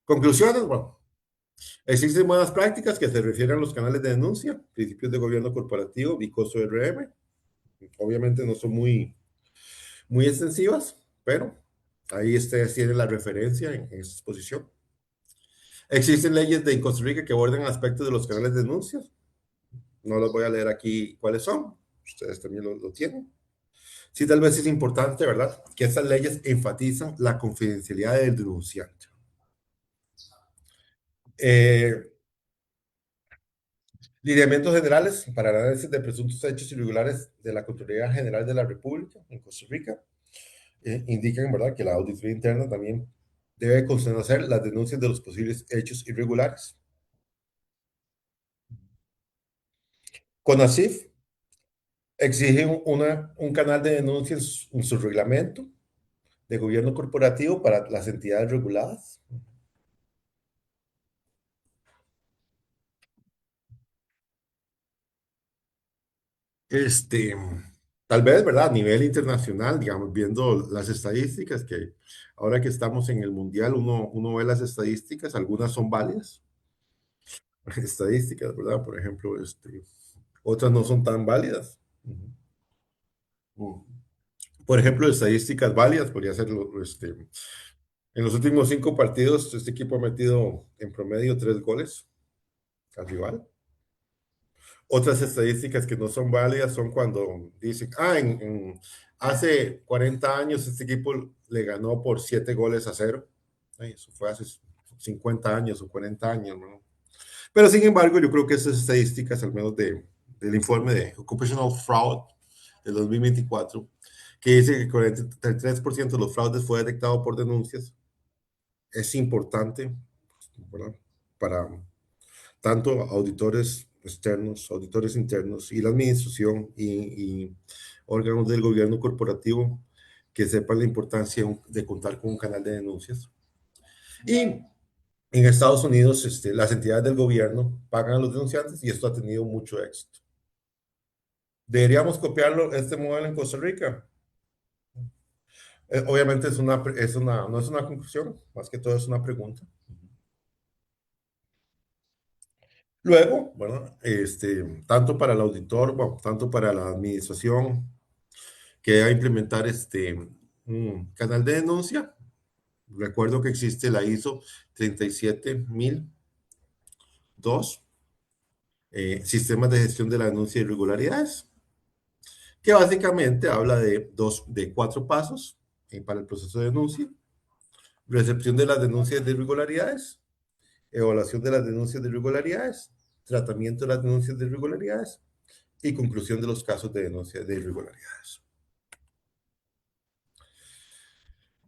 Conclusiones, bueno, existen buenas prácticas que se refieren a los canales de denuncia, principios de gobierno corporativo y costo de RM. Obviamente no son muy extensivas, pero ahí tiene la referencia en esta exposición. Existen leyes en Costa Rica que abordan aspectos de los canales de denuncias. No los voy a leer aquí cuáles son. Ustedes también lo tienen. Sí, tal vez es importante, ¿verdad? Que estas leyes enfatizan la confidencialidad del denunciante. Eh, Lineamientos generales para el análisis de presuntos hechos irregulares de la Contraloría General de la República en Costa Rica indican, ¿verdad?, que la auditoría interna también debe conocer las denuncias de los posibles hechos irregulares. CONACYF exige un canal de denuncias en su reglamento de gobierno corporativo para las entidades reguladas. Este, Tal vez, ¿verdad? A nivel internacional, digamos, viendo las estadísticas, que ahora que estamos en el mundial, uno ve las estadísticas, algunas son válidas, estadísticas, ¿verdad? Por ejemplo, otras no son tan válidas. Por ejemplo, estadísticas válidas, podría ser, en los últimos 5 partidos, este equipo ha metido en promedio 3 goles al rival. Otras estadísticas que no son válidas son cuando dicen, hace 40 años este equipo le ganó por 7 goles a 0. Ay, eso fue hace 50 años o 40 años, ¿no? Pero sin embargo, yo creo que esas estadísticas, al menos del informe de Occupational Fraud del 2024, que dice que 43% de los fraudes fue detectado por denuncias, es importante, ¿verdad?, para tanto auditores externos, auditores internos y la administración y órganos del gobierno corporativo que sepan la importancia de contar con un canal de denuncias. Y en Estados Unidos, las entidades del gobierno pagan a los denunciantes y esto ha tenido mucho éxito. ¿Deberíamos copiarlo, este modelo en Costa Rica? Obviamente no es una conclusión, más que todo es una pregunta. Luego, bueno, tanto para el auditor, bueno, tanto para la administración que debe implementar un canal de denuncia. Recuerdo que existe la ISO 37002, sistemas de gestión de la denuncia de irregularidades, que básicamente habla de 4 pasos para el proceso de denuncia: recepción de las denuncias de irregularidades, evaluación de las denuncias de irregularidades, tratamiento de las denuncias de irregularidades y conclusión de los casos de denuncia de irregularidades.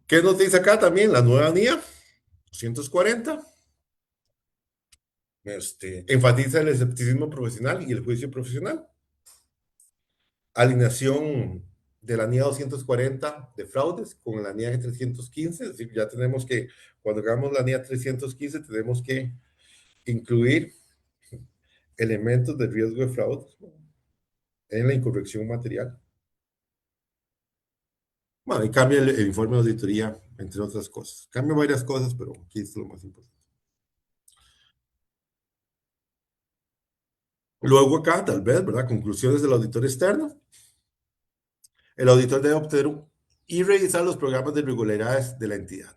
¿Qué nos dice acá también la nueva NIA 240? Enfatiza el escepticismo profesional y el juicio profesional. Alineación de la NIA 240 de fraudes con la NIA 315, es decir, ya tenemos que, cuando hagamos la NIA 315, tenemos que incluir elementos de riesgo de fraude en la incorrección material. Bueno, y cambia el informe de auditoría, entre otras cosas. Cambia varias cosas, pero aquí es lo más importante. Luego acá, tal vez, ¿verdad? Conclusiones del auditor externo. El auditor debe obtener y revisar los programas de irregularidades de la entidad.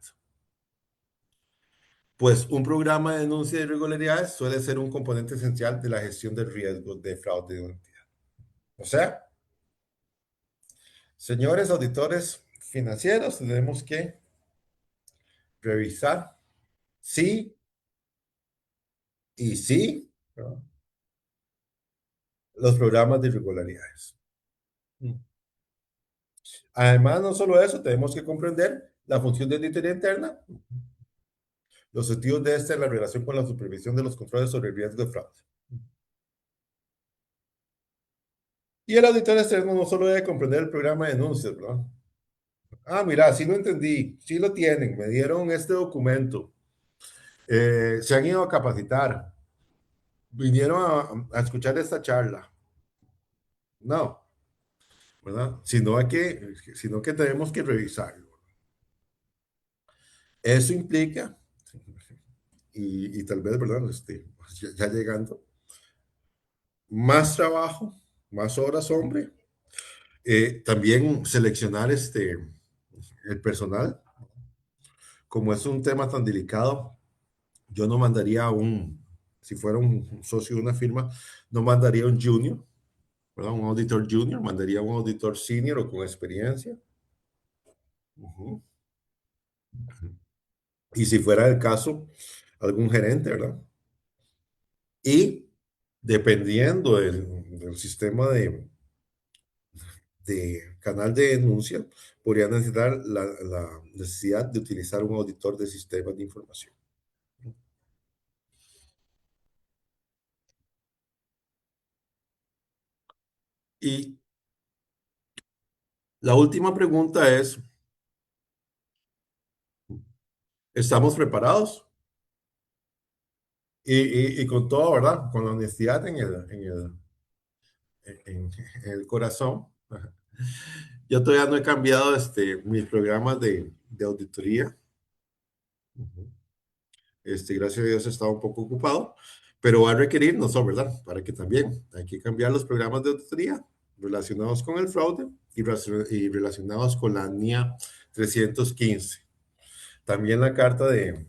Pues un programa de denuncia de irregularidades suele ser un componente esencial de la gestión del riesgo de fraude de una entidad. O sea, señores auditores financieros, tenemos que revisar sí y sí, ¿no?, los programas de irregularidades. Además, no solo eso, tenemos que comprender la función de auditoría interna, los objetivos de esta en la relación con la supervisión de los controles sobre el riesgo de fraude. Y el auditor externo no solo debe comprender el programa de denuncias, ¿verdad? Ah, mira, sí lo entendí, sí lo tienen, me dieron este documento, se han ido a capacitar, vinieron a escuchar esta charla. No, ¿verdad? Sino que tenemos que revisarlo. Eso implica, y tal vez, ¿verdad? Ya llegando, más trabajo, más horas, hombre. También seleccionar el personal. Como es un tema tan delicado, yo no mandaría si fuera un socio de una firma, no mandaría un junior, ¿verdad? Un auditor junior, mandaría un auditor senior o con experiencia. Uh-huh. Y si fuera el caso, algún gerente, ¿verdad? Y dependiendo del sistema de canal de denuncia, podría necesitar la necesidad de utilizar un auditor de sistemas de información. Y la última pregunta es, ¿estamos preparados? Y con todo, ¿verdad? Con la honestidad en el corazón. Yo todavía no he cambiado mis programas de auditoría. Gracias a Dios he estado un poco ocupado, pero va a requerir, no solo, ¿verdad? Para que también hay que cambiar los programas de auditoría relacionados con el fraude y relacionados con la NIA 315. También la carta de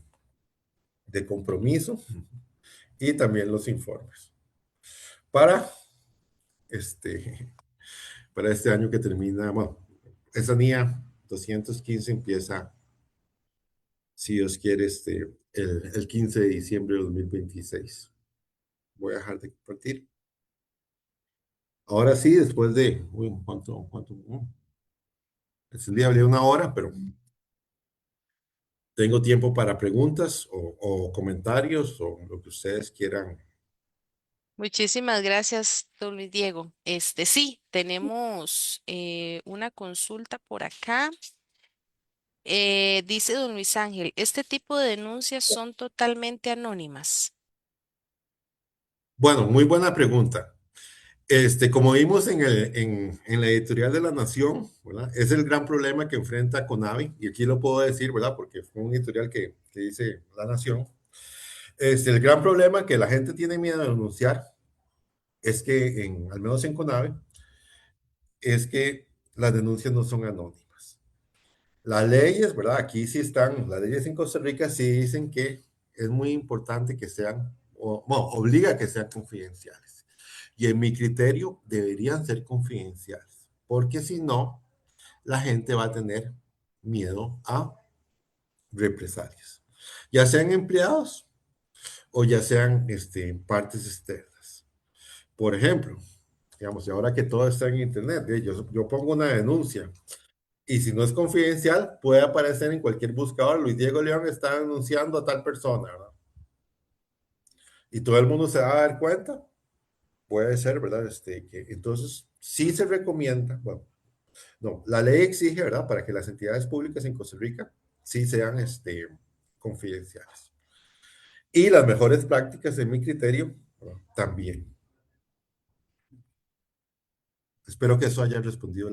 compromiso y también los informes. Para este, para este año que termina, bueno, esa NIA 215 empieza, si Dios quiere, el 15 de diciembre de 2026. Voy a dejar de compartir. Ahora sí, después de, uy, ¿cuánto? Este día hablé 1 hora, pero tengo tiempo para preguntas o comentarios o lo que ustedes quieran. Muchísimas gracias, don Luis Diego. Sí, tenemos una consulta por acá. Dice don Luis Ángel, ¿este tipo de denuncias son totalmente anónimas? Bueno, muy buena pregunta. Como vimos en la editorial de La Nación, ¿verdad? Es el gran problema que enfrenta Conavi, y aquí lo puedo decir, ¿verdad? Porque fue un editorial que dice La Nación. El gran problema que la gente tiene miedo de denunciar es que, al menos en Conavi, es que las denuncias no son anónimas. Las leyes, ¿verdad? Aquí sí están, las leyes en Costa Rica sí dicen que es muy importante que sean, bueno, obliga a que sean confidenciales. Y en mi criterio deberían ser confidenciales. porque si no, la gente va a tener miedo a represalias, ya sean empleados o ya sean partes externas. Por ejemplo, digamos, y ahora que todo está en Internet, yo pongo una denuncia y si no es confidencial, puede aparecer en cualquier buscador, Luis Diego León está denunciando a tal persona, ¿verdad? Y todo el mundo se va a dar cuenta, puede ser, ¿verdad? Entonces, sí se recomienda, bueno, no, la ley exige, ¿verdad? Para que las entidades públicas en Costa Rica sí sean confidenciales. Y las mejores prácticas, en mi criterio, ¿verdad? También. Espero que eso haya respondido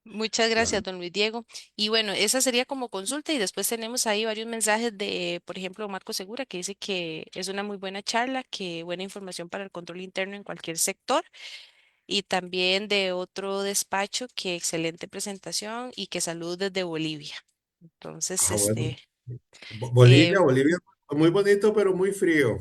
Muchas la... gracias, don Luis Diego. Y bueno, esa sería como consulta y después tenemos ahí varios mensajes de, por ejemplo, Marco Segura, que dice que es una muy buena charla, que buena información para el control interno en cualquier sector. Y también de otro despacho, que excelente presentación y que salud desde Bolivia. Entonces, Bueno. eh, Bolivia, muy bonito, pero muy frío.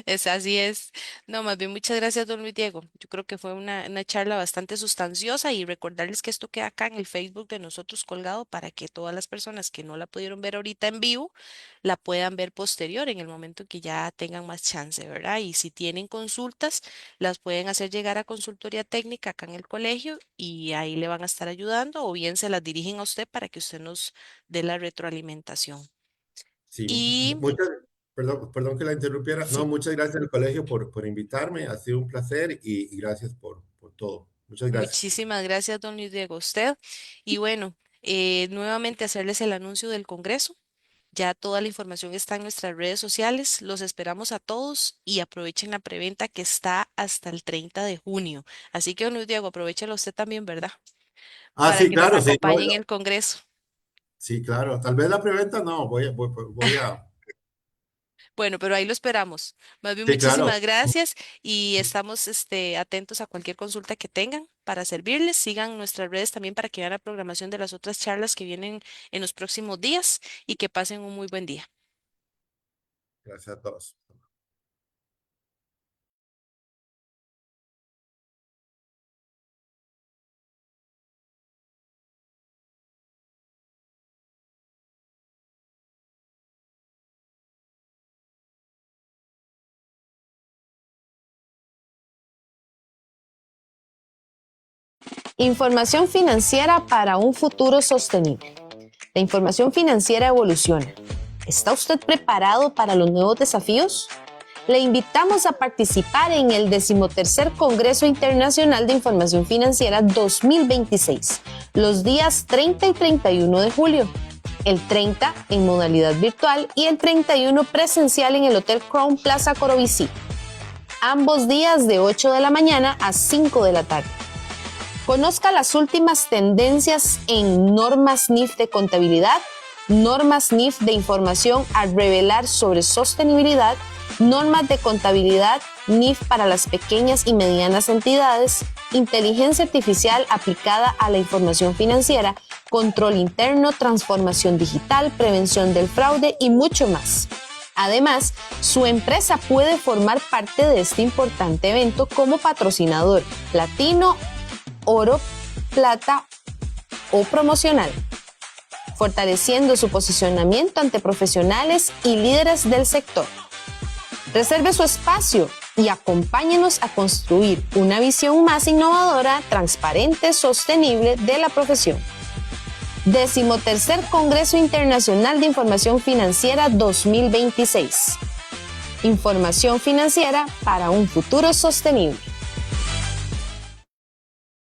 es así es. No, más bien muchas gracias, don Luis Diego. Yo creo que fue una charla bastante sustanciosa y recordarles que esto queda acá en el Facebook de nosotros colgado para que todas las personas que no la pudieron ver ahorita en vivo la puedan ver posterior en el momento que ya tengan más chance, ¿verdad? Y si tienen consultas, las pueden hacer llegar a consultoría técnica acá en el colegio y ahí le van a estar ayudando o bien se las dirigen a usted para que usted nos dé la retroalimentación. Sí, Y perdón que la interrumpiera. No, sí. muchas gracias al colegio por invitarme. Ha sido un placer y gracias por todo. Muchas gracias. Muchísimas gracias, don Luis Diego, a usted. Y bueno, nuevamente hacerles el anuncio del Congreso. Ya toda la información está en nuestras redes sociales. Los esperamos a todos y aprovechen la preventa que está hasta el 30 de junio. Así que, don Luis Diego, aprovechelo usted también, ¿verdad? Ah, Para sí, que nos claro, sí, acompañe en el Congreso. sí, claro. Tal vez la preventa no, Bueno, pero ahí lo esperamos. Más bien, sí, claro. muchísimas gracias y estamos atentos a cualquier consulta que tengan para servirles. Sigan nuestras redes también para que vean la programación de las otras charlas que vienen en los próximos días y que pasen un muy buen día. Gracias a todos. Información financiera para un futuro sostenible. La información financiera evoluciona. ¿Está usted preparado para los nuevos desafíos? Le invitamos a participar en el 13º Congreso Internacional de Información Financiera 2026, los días 30 y 31 de julio. El 30 en modalidad virtual y el 31 presencial en el Hotel Crown Plaza Corobicí. Ambos días de 8 de la mañana a 5 de la tarde. Conozca las últimas tendencias en normas NIF de contabilidad, normas NIF de información a revelar sobre sostenibilidad, normas de contabilidad NIF para las pequeñas y medianas entidades, inteligencia artificial aplicada a la información financiera, control interno, transformación digital, prevención del fraude y mucho más. Además, su empresa puede formar parte de este importante evento como patrocinador, platino, oro, plata o promocional, fortaleciendo su posicionamiento ante profesionales y líderes del sector. Reserve su espacio y acompáñenos a construir una visión más innovadora, transparente, sostenible de la profesión. 13º Congreso Internacional de Información Financiera 2026. Información financiera para un futuro sostenible.